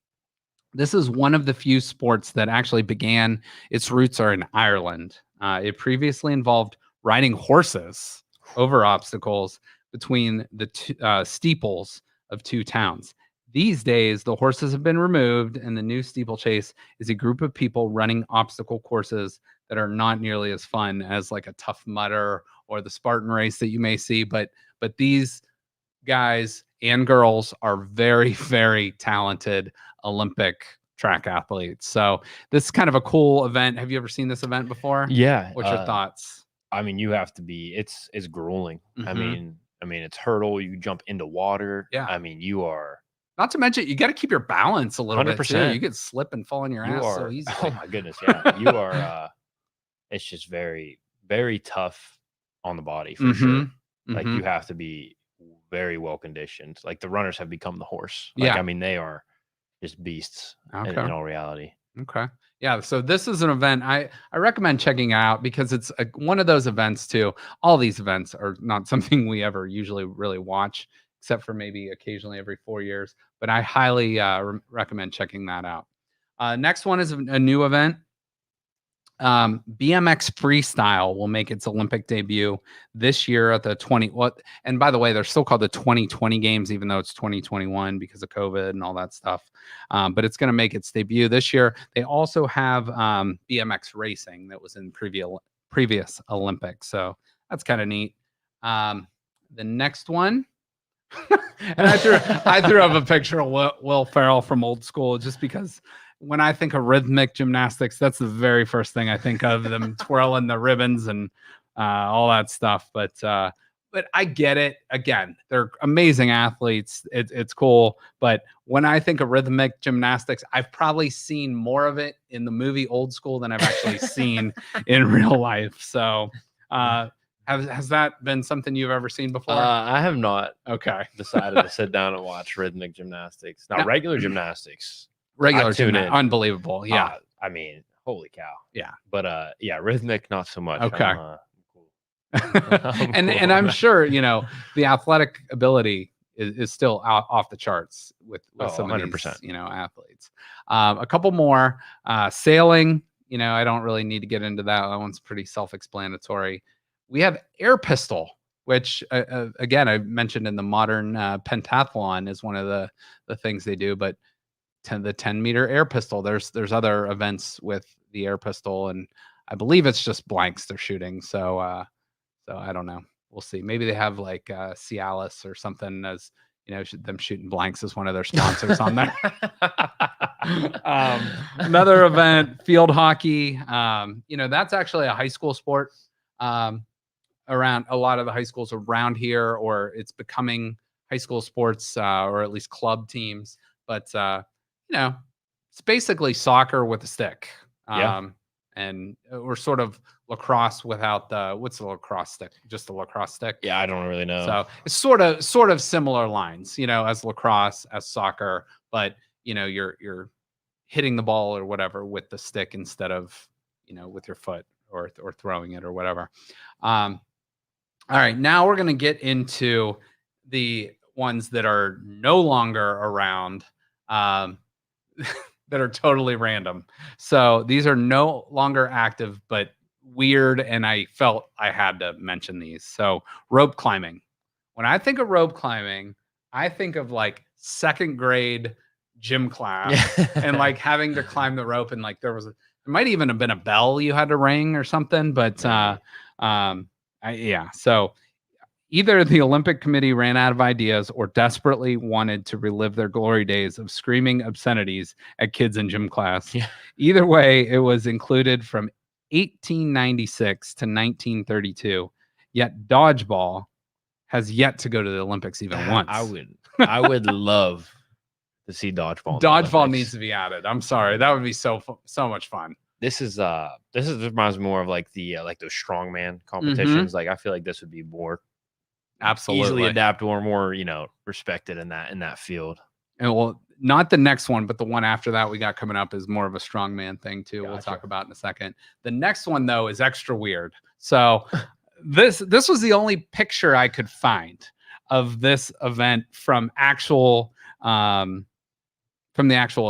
this is one of the few sports that actually began, its roots are in Ireland. It previously involved riding horses over obstacles between the steeples of two towns. These days, the horses have been removed, and the new steeplechase is a group of people running obstacle courses that are not nearly as fun as like a Tough Mudder or the Spartan race that you may see. But these guys and girls are very, very talented Olympic track athletes. So this is kind of a cool event. Have you ever seen this event before? Yeah. What's your thoughts? I mean, you have to be. It's grueling. Mhm. I mean, it's hurdle. You jump into water. Yeah. I mean, you are. Not to mention, you got to keep your balance a little bit too. 100%. You could slip and fall on your ass so easily. Oh my goodness, yeah. You are. It's just very, very tough on the body for sure. Like you have to be very well conditioned. Like the runners have become the horse. Like, Yeah. I mean, they are just beasts in all reality. Okay. Yeah. So this is an event I recommend checking out because it's one of those events too. All these events are not something we ever usually really watch, except for maybe occasionally every 4 years. But I highly recommend checking that out. Next one is a new event. BMX freestyle will make its Olympic debut this year at the 20. And by the way, they're still called the 2020 games, even though it's 2021 because of COVID and all that stuff. But it's going to make its debut this year. They also have BMX racing that was in previous Olympics. So that's kind of neat. The next one. And I threw up a picture of Will Ferrell from Old School just because when I think of rhythmic gymnastics, that's the very first thing I think of, them twirling the ribbons and all that stuff. But I get it. Again, they're amazing athletes. It's cool. But when I think of rhythmic gymnastics, I've probably seen more of it in the movie Old School than I've actually seen in real life. So has that been something you've ever seen before? I have not. Okay. Decided to sit down and watch rhythmic gymnastics. Now, regular gymnastics. Regular gymnastics. Unbelievable. Yeah. I mean, holy cow. Yeah. But yeah, rhythmic, not so much. Okay. Cool. And I'm sure, the athletic ability is still off the charts with some of 100%. these, athletes. A couple more. Sailing, I don't really need to get into that. That one's pretty self-explanatory. We have air pistol, which again, I mentioned in the modern pentathlon is one of the things they do, but the 10-meter air pistol, there's other events with the air pistol, and I believe it's just blanks they're shooting. So I don't know. We'll see. Maybe they have like Cialis or something as them shooting blanks as one of their sponsors on there. Another event, field hockey. That's actually a high school sport. Around a lot of the high schools around here, or it's becoming high school sports, or at least club teams. But it's basically soccer with a stick. And we're sort of lacrosse without what's the lacrosse stick? Just the lacrosse stick. Yeah, I don't really know. So it's sort of similar lines, as lacrosse, as soccer, but you're hitting the ball or whatever with the stick instead of with your foot or throwing it or whatever. All right, now we're going to get into the ones that are no longer around, that are totally random. So these are no longer active, but weird, and I felt I had to mention these. So rope climbing. When I think of rope climbing, I think of like second grade gym class and like having to climb the rope, and like there might even have been a bell you had to ring or something, but so either the Olympic Committee ran out of ideas or desperately wanted to relive their glory days of screaming obscenities at kids in gym class. Yeah. Either way, it was included from 1896 to 1932, yet dodgeball has yet to go to the Olympics even once. I would love to see dodgeball. Dodgeball needs to be added. I'm sorry. That would be so much fun. This reminds me more of like like those strongman competitions. Like I feel like this would be more absolutely easily adaptable or more respected in that field. And well, not the next one, but the one after that we got coming up is more of a strongman thing too. We'll talk about in a second. The next one though is extra weird. So this was the only picture I could find of this event from the actual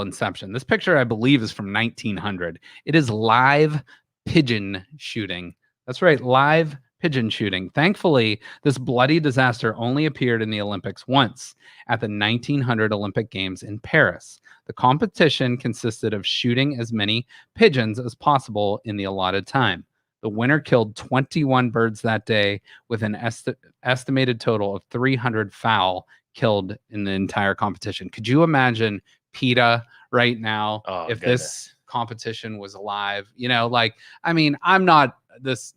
inception. This picture, I believe, is from 1900. It is live pigeon shooting. That's right, live pigeon shooting. Thankfully, this bloody disaster only appeared in the Olympics once, at the 1900 Olympic Games in Paris. The competition consisted of shooting as many pigeons as possible in the allotted time. The winner killed 21 birds that day, with an estimated total of 300 fowl killed in the entire competition. Could you imagine PETA right now if this competition was alive? I'm not this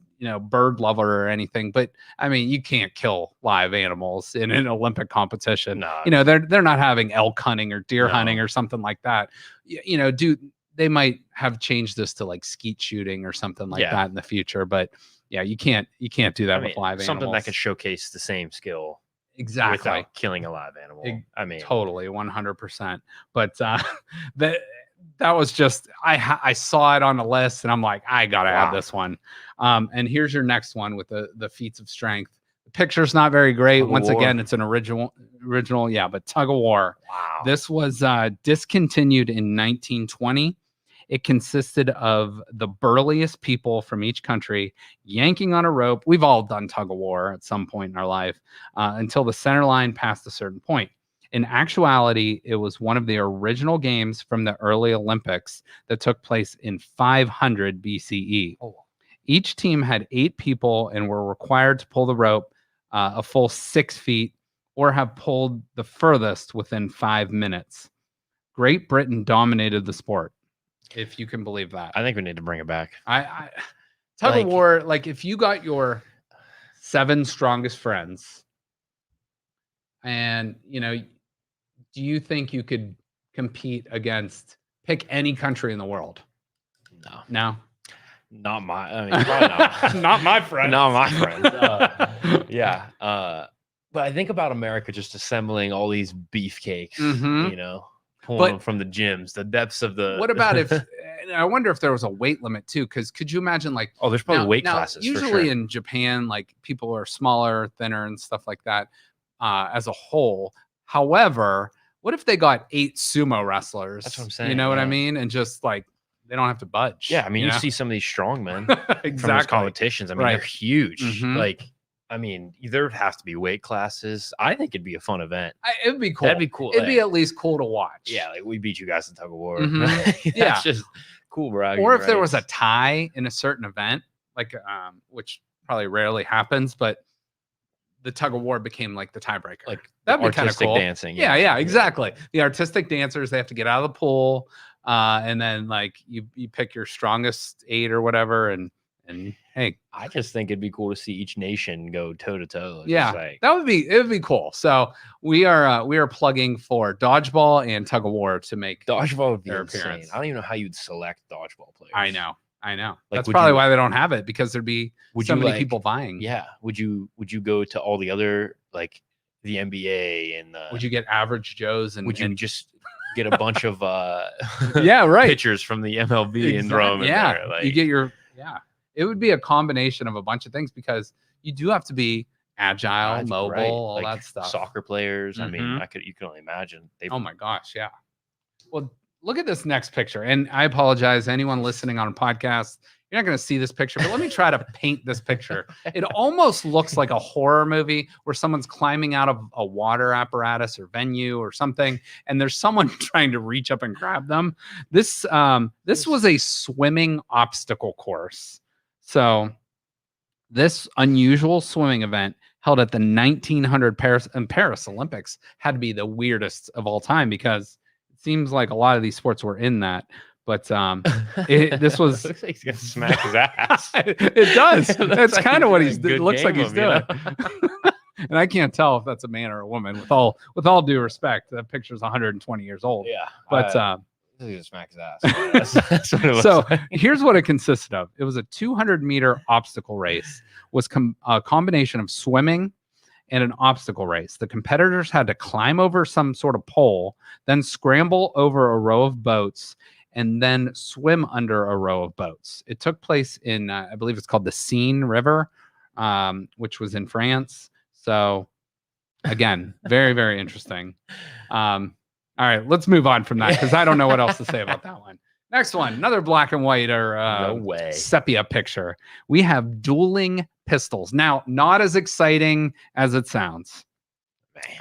bird lover or anything, but I mean, you can't kill live animals in an Olympic competition. No. They're not having elk hunting or deer hunting or something like that. They might have changed this to like skeet shooting or something like that in the future, but you can't do that with live animals. Something that can showcase the same skill without killing a live animal. Totally 100%. But that was just, I saw it on the list and I'm like, I gotta add this one. And here's your next one with the feats of strength. The picture's not very great. Once again, it's an original, but tug of war. Wow. This was discontinued in 1920. It consisted of the burliest people from each country yanking on a rope. We've all done tug of war at some point in our life, until the center line passed a certain point. In actuality, it was one of the original games from the early Olympics that took place in 500 BCE. Each team had 8 people and were required to pull the rope a full 6 feet or have pulled the furthest within 5 minutes. Great Britain dominated the sport, if you can believe that. I think we need to bring it back. Tug of war, like if you got your 7 strongest friends and, do you think you could compete against, pick any country in the world? No? Not my, probably not. Not my friend. Not my friend. Yeah. But I think about America just assembling all these beefcakes, pulling them from the gyms, the depths of the. What about if, I wonder if there was a weight limit too, because could you imagine there's probably weight classes. Usually in Japan, people are smaller, thinner, and stuff like that as a whole. However, what if they got 8 sumo wrestlers? That's what I'm saying. You know what I mean? And just they don't have to budge. Yeah, you see some of these strongmen exactly. from those competitions. They're huge. There has to be weight classes. I think it'd be a fun event. It'd be cool. That'd be cool. It'd be at least cool to watch. Yeah, we beat you guys in tug of war. Yeah, just cool, bro. Or if there was a tie in a certain event, which probably rarely happens, but the tug of war became the tiebreaker. That'd be kind of cool. Dancing. Yeah, exactly. The artistic dancers, they have to get out of the pool, and then you pick your strongest 8 or whatever, and hey, I just think it'd be cool to see each nation go toe to toe. Yeah, it would be cool. So we are plugging for dodgeball and tug of war to make dodgeball would be their insane. appearance. I don't even know how you'd select dodgeball players. I know. That's probably why they don't have it, because there'd be so many people vying. Yeah. Would you go to all the other the NBA and would you get average Joes and would you just get a bunch of pitchers from the MLB and throw them in there? You get your It would be a combination of a bunch of things, because you do have to be agile, mobile, all that stuff. Soccer players. I mean, you can only imagine. Oh my gosh, yeah. Well, look at this next picture. And I apologize, anyone listening on a podcast, you're not going to see this picture, but let me try to paint this picture. It almost looks like a horror movie where someone's climbing out of a water apparatus or venue or something, and there's someone trying to reach up and grab them. This was a swimming obstacle course. So this unusual swimming event held at the 1900 Paris Olympics had to be the weirdest of all time, because it seems like a lot of these sports were in that. But this was. It looks like he's gonna smack his ass. It does. That's kind of what it looks like he's doing. And I can't tell if that's a man or a woman. With all due respect, that picture's 120 years old. Yeah, but he's gonna smack his ass. That's what it so like. Here's what it consisted of. It was a 200-meter obstacle race. Was a combination of swimming and an obstacle race. The competitors had to climb over some sort of pole, then scramble over a row of boats, and then swim under a row of boats. It took place in, I believe it's called the Seine River, which was in France. So again, very, very interesting. All right, let's move on from that because I don't know what else to say about that one. Next one, another black and white or No way. sepia picture. We have dueling pistols. Now, not as exciting as it sounds.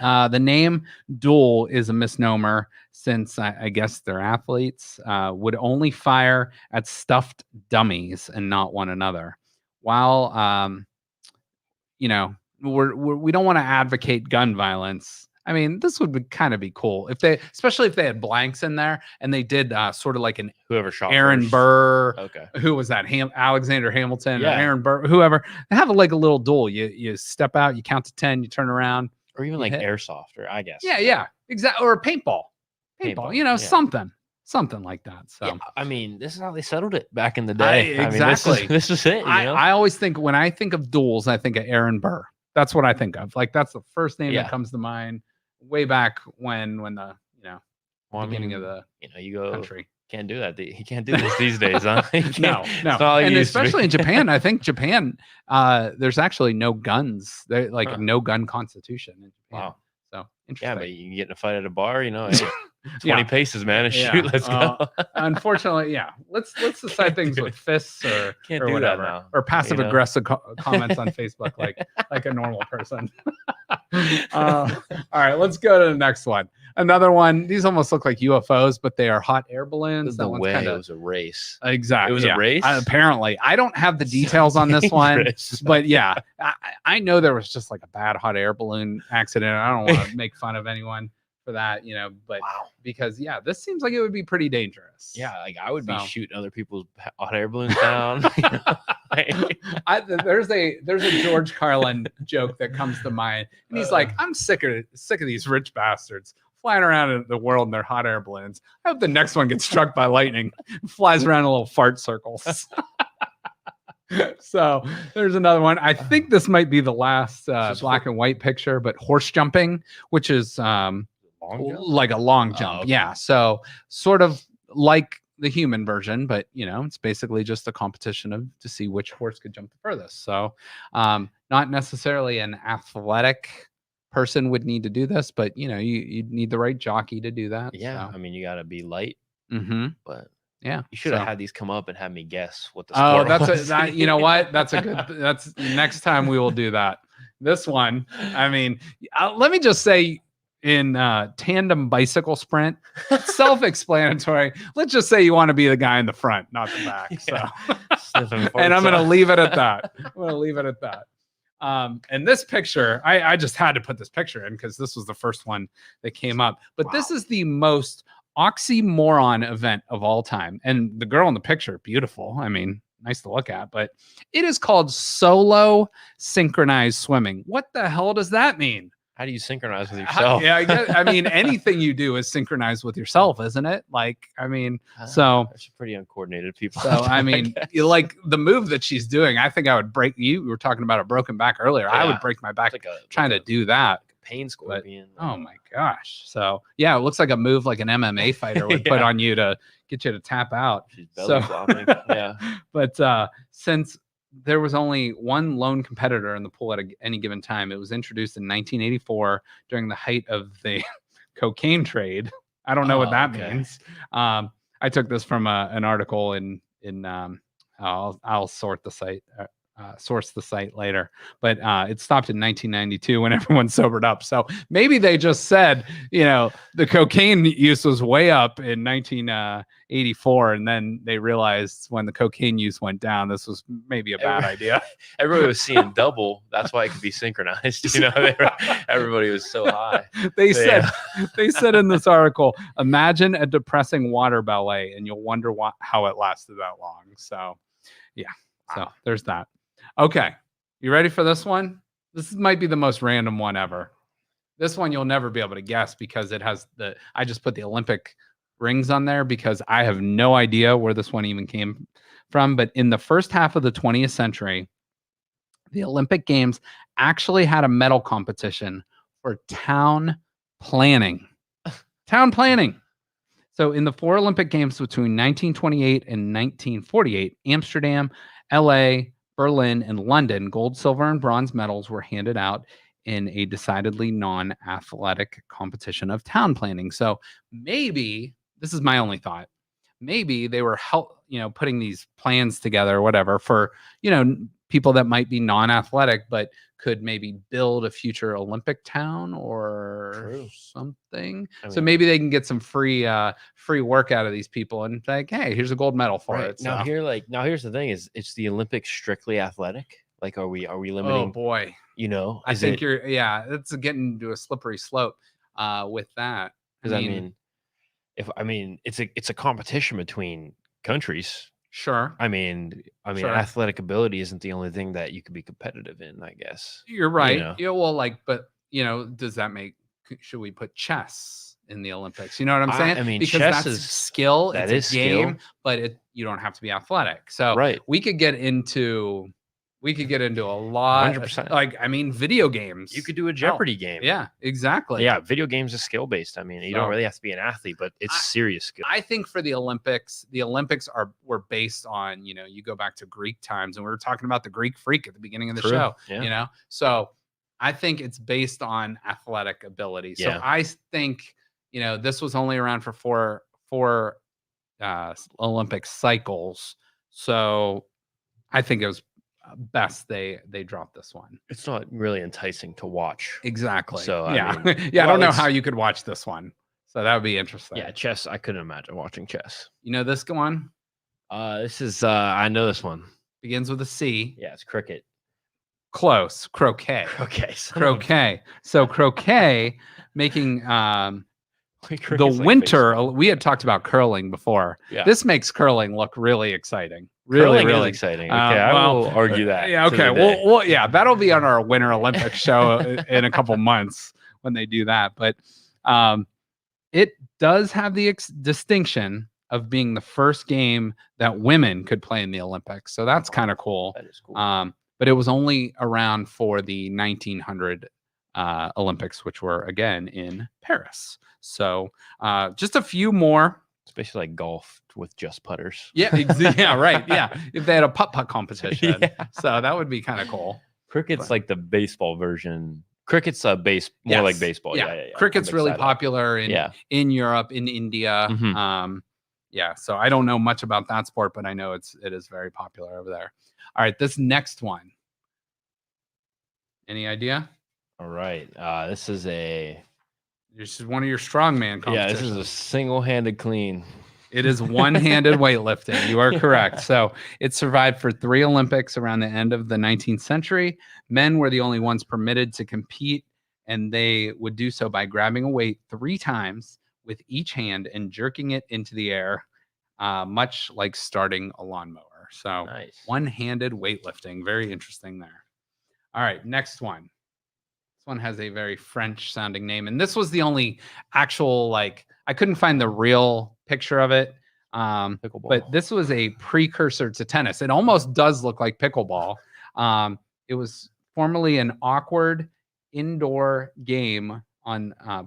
The name duel is a misnomer since I guess they're athletes would only fire at stuffed dummies and not one another. While, you know, we don't want to advocate gun violence. I mean, this would kind of be cool if they, especially if they had blanks in there and they did sort of like an Whoever shot Aaron first. Burr. Okay. Who was that? Alexander Hamilton or Yeah. Aaron Burr, whoever. They have like a little duel. You step out, you count to 10, you turn around. Or even You like hit. airsoft, or I guess. Yeah, exactly. Or a paintball. Paintball, You know, yeah. something like that. So Yeah, I mean, this is how they settled it back in the day. exactly. I mean, this is it. You know? I always think when I think of duels, I think of Aaron Burr. That's what I think of. Like that's the first name Yeah. that comes to mind. Way back when the Well, I beginning mean, of the you go. country. Can't do that. He can't do this these days, huh? No. It's not like And it used to be. especially in Japan, I think Japan, there's actually no guns. They like no gun constitution in Japan. Wow. So interesting. Yeah, but you can get in a fight at a bar, hey, 20 paces, man, and Yeah. shoot. Let's go. Unfortunately, yeah. Let's decide things with fists or Can't or do that whatever, now, or passive aggressive comments on Facebook like a normal person. All right, let's go to the next one. Another one. These almost look like UFOs, but they are hot air balloons. The That one's way kinda, it was a race. exactly. It was a race? Apparently, I don't have the details on this one, Dangerous. but yeah, I know there was just like a bad hot air balloon accident. I don't want to make fun of anyone for that, but Wow. because this seems like it would be pretty dangerous. Yeah, like I would be So. shooting other people's hot air balloons down. There's a George Carlin joke that comes to mind, and he's like, "I'm sick of these rich bastards flying around in the world in their hot air balloons. I hope the next one gets struck by lightning, and flies around in little fart circles." So there's another one. I think this might be the last black and white picture, but horse jumping, which is like a long jump. Oh, okay. Yeah, so sort of like the human version, but it's basically just a competition to see which horse could jump the furthest. So not necessarily an athletic person would need to do this, but you'd need the right jockey to do that. Yeah, so. I mean, you got to be light, But you should have had these come up and had me guess what the sport was. You know what? That's next time we will do that. This one, I mean, let me just say, in tandem bicycle sprint, self-explanatory. Let's just say you want to be the guy in the front, not the back. Yeah. So, and I'm going to leave it at that. And this picture, I just had to put this picture in because this was the first one that came up. But This is the most oxymoron event of all time. And the girl in the picture, beautiful. I mean, nice to look at, but it is called solo synchronized swimming. What the hell does that mean? How do you synchronize with yourself? I mean, anything you do is synchronized with yourself, isn't it? Like, I mean, so there's pretty uncoordinated people. So I mean, like the move that she's doing, I think I would break. You were talking about a broken back earlier. Yeah. I would break my back trying to do that. Pain scorpion. But, oh my gosh! So yeah, it looks like a move like an MMA fighter would put on you to get you to tap out. She's belly flopping. Yeah. But since there was only one lone competitor in the pool at any given time, it was introduced in 1984 during the height of the cocaine trade. I don't know what that means. I took this from an article in I'll sort the site. Source the site later, but it stopped in 1992 when everyone sobered up. So maybe they just said, the cocaine use was way up in 1984, and then they realized when the cocaine use went down, this was maybe a bad idea. Everybody was seeing double. That's why it could be synchronized. Everybody was so high. They said in this article, imagine a depressing water ballet, and you'll wonder how it lasted that long. So, yeah. So there's that. Okay, you ready for this one? This might be the most random one ever. This one you'll never be able to guess because it has I just put the Olympic rings on there because I have no idea where this one even came from. But in the first half of the 20th century, the Olympic Games actually had a medal competition for town planning. Town planning. So in the 4 Olympic Games between 1928 and 1948, Amsterdam, LA, Berlin, and London, gold, silver, and bronze medals were handed out in a decidedly non-athletic competition of town planning. So maybe, this is my only thought, maybe they were putting these plans together or whatever for, people that might be non-athletic, but could maybe build a future Olympic town or something. So maybe they can get some free work out of these people and like, hey, here's a gold medal for it. So. Now here's the thing: is it's the Olympics strictly athletic? Like, are we limiting? Oh boy, I think it's getting to a slippery slope with that. Because it's a competition between countries. Sure. I mean, sure. Athletic ability isn't the only thing that you could be competitive in, I guess. You're right. Yeah, well, but does that should we put chess in the Olympics? You know what I'm saying? Because chess is skill. It's a game, but you don't have to be athletic. So we could get into a lot. 100%. Video games. You could do a Jeopardy game. Yeah, exactly. Yeah, video games are skill based. You don't really have to be an athlete, but it's serious skill. I think for the Olympics were based on, you go back to Greek times, and we were talking about the Greek freak at the beginning of the show. Yeah. So I think it's based on athletic ability. So I think, this was only around for four Olympic cycles. So I think it was best they dropped this one. It's not really enticing to watch. Exactly. So I don't know how you could watch this one. So that would be interesting. Yeah, chess. I couldn't imagine watching chess. You know this one? This is I know this one. Begins with a C. Yeah, it's cricket. Close. Croquet. Croquet. So croquet making the winter. We had talked about curling before. Yeah. This makes curling look really exciting. Really exciting. Okay, I will argue that. Yeah. Okay. Well, yeah, that'll be on our Winter Olympics show in a couple months when they do that. But it does have the distinction of being the first game that women could play in the Olympics. So that's kind of cool. That is cool. But it was only around for the 1900 Olympics, which were again in Paris. So just a few more. Especially like golf with just putters. Yeah, yeah, right. Yeah, if they had a putt competition, so that would be kind of cool. Cricket's like the baseball version. Cricket's like baseball. Yeah. Cricket's really popular in Europe, in India. Mm-hmm. So I don't know much about that sport, but I know it is very popular over there. All right, this next one. Any idea? All right, this is one of your strongman competitions. Yeah, this is a single-handed clean. It is one-handed weightlifting. You are correct. So it survived for 3 Olympics around the end of the 19th century. Men were the only ones permitted to compete, and they would do so by grabbing a weight 3 times with each hand and jerking it into the air, much like starting a lawnmower. So one-handed weightlifting. Very interesting there. All right, next one. This one has a very French sounding name. And this was the only actual, I couldn't find the real picture of it. But this was a precursor to tennis. It almost does look like pickleball. It was formerly an awkward indoor game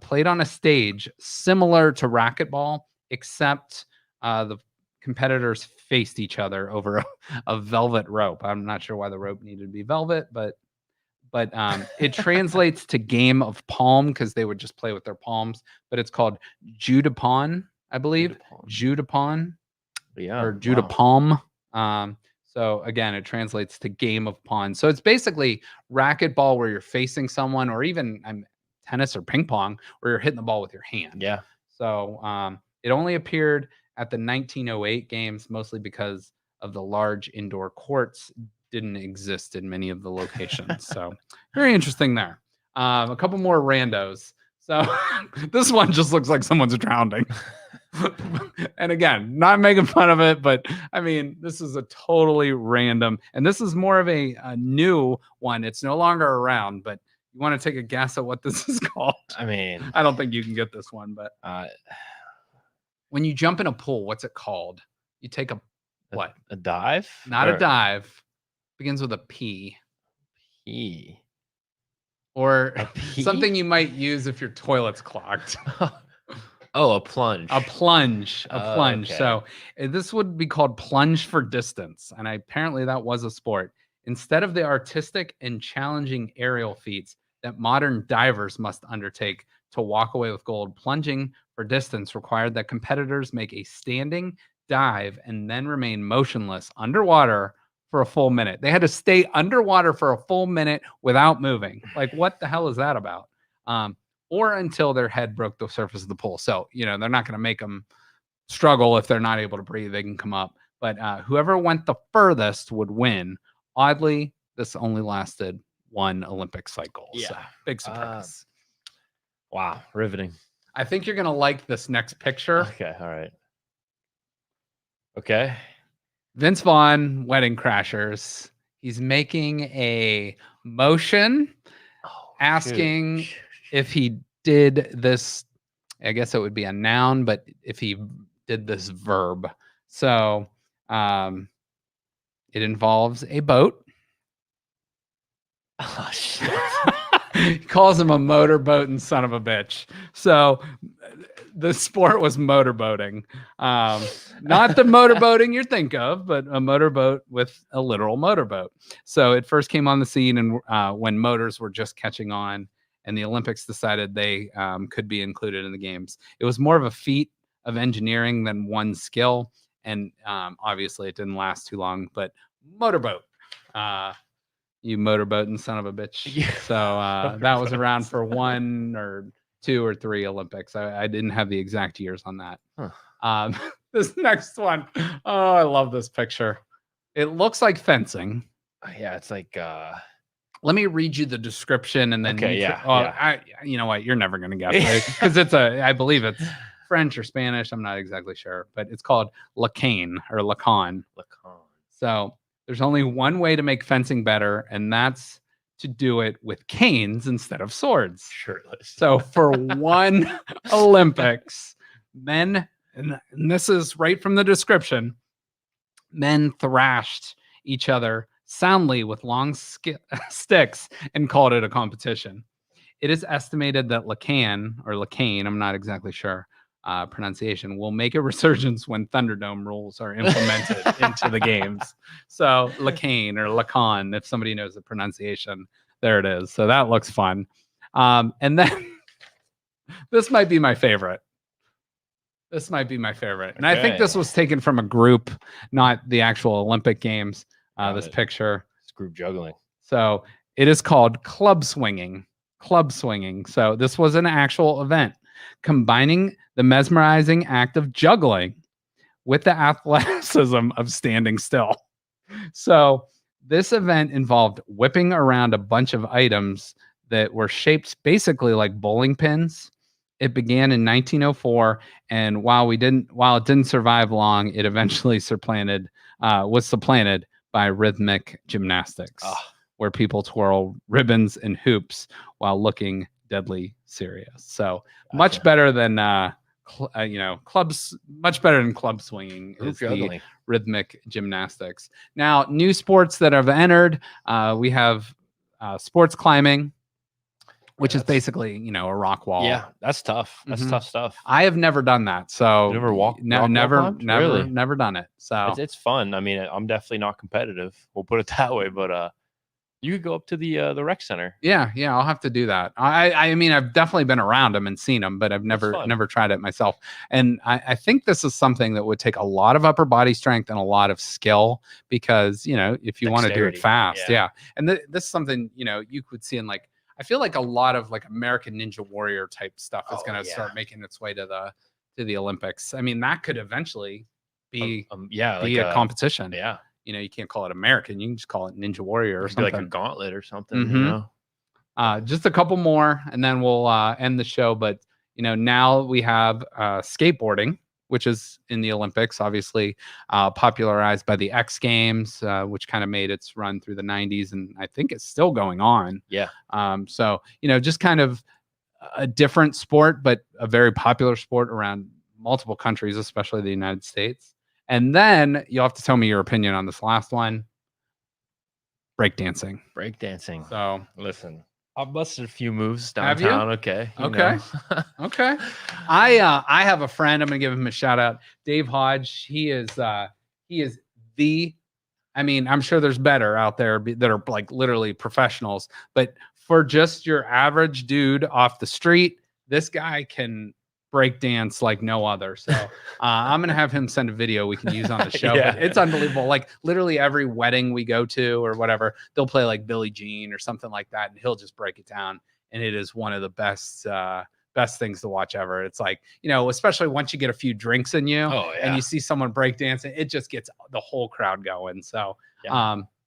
played on a stage similar to racquetball, except the competitors faced each other over a velvet rope. I'm not sure why the rope needed to be velvet, but it translates to game of palm because they would just play with their palms. But it's called jeu de paume, I believe. Jeu de paume, or jeu de paume. So again, it translates to game of pawn. So it's basically racquetball where you're facing someone, or even tennis or ping pong where you're hitting the ball with your hand. Yeah. So it only appeared at the 1908 games, mostly because of the large indoor courts didn't exist in many of the locations. So very interesting there. A couple more randos. So this one just looks like someone's drowning. And again, not making fun of it, but I mean, this is a totally random, and this is more of a new one. It's no longer around, but you want to take a guess at what this is called? I mean, I don't think you can get this one, but when you jump in a pool, what's it called? You take a what? A dive? Not a dive. Begins with a P. P. Or A P? something you might use if your toilet's clogged. Oh, a plunge. A plunge. A plunge. Okay. So this would be called plunge for distance. And apparently that was a sport. Instead of the artistic and challenging aerial feats that modern divers must undertake to walk away with gold, plunging for distance required that competitors make a standing dive and then remain motionless underwater for a full minute. They had to stay underwater for a full minute without moving. Like, what the hell is that about? Or until their head broke the surface of the pool. So, they're not going to make them struggle if they're not able to breathe. They can come up. But whoever went the furthest would win. Oddly, this only lasted one Olympic cycle. Yeah. So, big surprise. Wow. Riveting. I think you're going to like this next picture. Okay. All right. Okay. Vince Vaughn, Wedding Crashers. He's making a motion asking if he did this. I guess it would be a noun, but if he did this verb. So it involves a boat. Oh, shit. He calls him a motorboat and son of a bitch. So the sport was motorboating. Not the motorboating you think of, but a motorboat with a literal motorboat. So it first came on the scene and when motors were just catching on, and the Olympics decided they could be included in the games. It was more of a feat of engineering than one skill. And obviously it didn't last too long, but motorboat. You motorboating son of a bitch. Yeah. So that was around for 1 or 2 or 3 Olympics. I didn't have the exact years on that. Huh. This next one. Oh, I love this picture. It looks like fencing. Yeah, it's like let me read you the description and then Okay, you know what? You're never gonna guess it because I believe it's French or Spanish. I'm not exactly sure, but it's called lacane or lacan. So there's only one way to make fencing better, and that's to do it with canes instead of swords. Shirtless. So for one Olympics, men, and this is right from the description, men thrashed each other soundly with long sticks and called it a competition. It is estimated that lacane, I'm not exactly sure pronunciation, will make a resurgence when Thunderdome rules are implemented into the games. So lacane or lacan, if somebody knows the pronunciation, there it is. So that looks fun. And then this might be my favorite. And I think this was taken from a group, not the actual Olympic Games. This picture. It's group juggling. So it is called club swinging. So this was an actual event combining the mesmerizing act of juggling with the athleticism of standing still. So this event involved whipping around a bunch of items that were shaped basically like bowling pins. It began in 1904, and while it didn't survive long, it eventually was supplanted by rhythmic gymnastics, where people twirl ribbons and hoops while looking deadly serious. So much better than clubs. Much better than club swinging is the rhythmic gymnastics. Now, new sports that have entered, we have sports climbing, which is basically, a rock wall. Yeah, that's tough. That's tough stuff. I have never done that. So you never walked? Never done it. So it's fun. I mean, I'm definitely not competitive. We'll put it that way. But you could go up to the rec center. Yeah, I'll have to do that. I mean, I've definitely been around them and seen them, but I've never tried it myself. And I think this is something that would take a lot of upper body strength and a lot of skill because, if you want to do it fast. Yeah. And this is something, you could see in I feel like a lot of American Ninja Warrior type stuff is going to start making its way to the Olympics. I mean, that could eventually be a competition. Yeah. You can't call it American. You can just call it Ninja Warrior or something. Like a gauntlet or something. Just a couple more, and then we'll end the show. But now we have skateboarding, which is in the Olympics, obviously popularized by the X Games, which kind of made its run through the 90s, and I think it's still going on. Yeah. So just kind of a different sport, but a very popular sport around multiple countries, especially the United States. And then you'll have to tell me your opinion on this last one. breakdancing. Breakdancing. So listen, I've busted a few moves Have you? downtown. Okay. Okay. Okay. I have a friend. I'm gonna give him a shout out. Dave Hodge. He is the. I mean, I'm sure there's better out there that are like literally professionals, but for just your average dude off the street, this guy can break dance like no other. So I'm gonna have him send a video we can use on the show. Yeah. But it's unbelievable. Like literally every wedding we go to or whatever, they'll play like Billie Jean or something like that, and he'll just break it down. And it is one of the best things to watch ever. It's like, especially once you get a few drinks in you and you see someone break dancing, it just gets the whole crowd going. So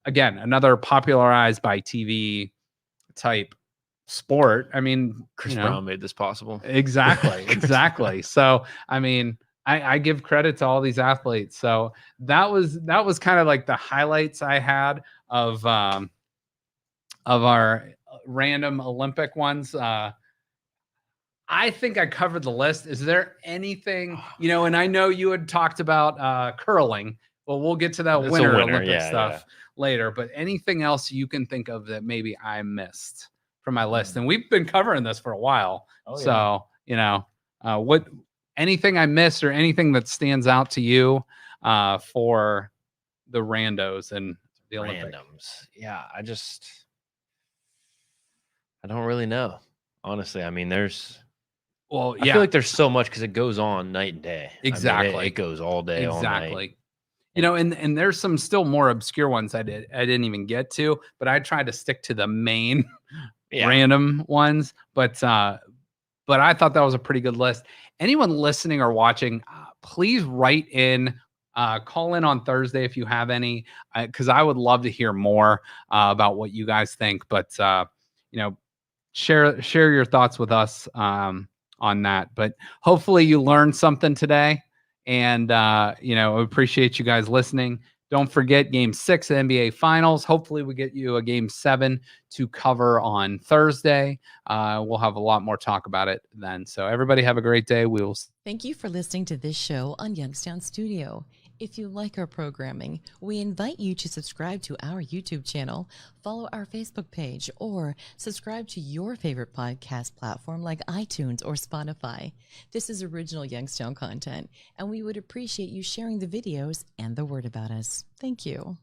again, another popularized by TV type sport. I mean, Chris Brown made this possible. Exactly. So, I mean, I give credit to all these athletes. So that was kind of like the highlights I had of our random Olympic ones. I think I covered the list. Is there anything, and I know you had talked about curling. Well, we'll get to that winter Olympic stuff later, but anything else you can think of that maybe I missed from my list? And we've been covering this for a while. So, what anything I missed or anything that stands out to you for the randos and the Olympics? Randoms. Yeah, I don't really know. Honestly, I mean, I feel like there's so much because it goes on night and day. Exactly. I mean, it goes all day, all night. And there's some still more obscure ones I didn't even get to, but I tried to stick to the main random ones. But I thought that was a pretty good list. Anyone listening or watching, please write in, call in on Thursday if you have any, because I would love to hear more about what you guys think. But share your thoughts with us on that. But hopefully you learned something today, and appreciate you guys listening. Don't forget Game 6 of the NBA Finals. Hopefully we get you a Game 7 to cover on Thursday. We'll have a lot more talk about it then. So everybody have a great day. We will. Thank you for listening to this show on Youngstown Studio. If you like our programming, we invite you to subscribe to our YouTube channel, follow our Facebook page, or subscribe to your favorite podcast platform like iTunes or Spotify. This is original Youngstown content, and we would appreciate you sharing the videos and the word about us. Thank you.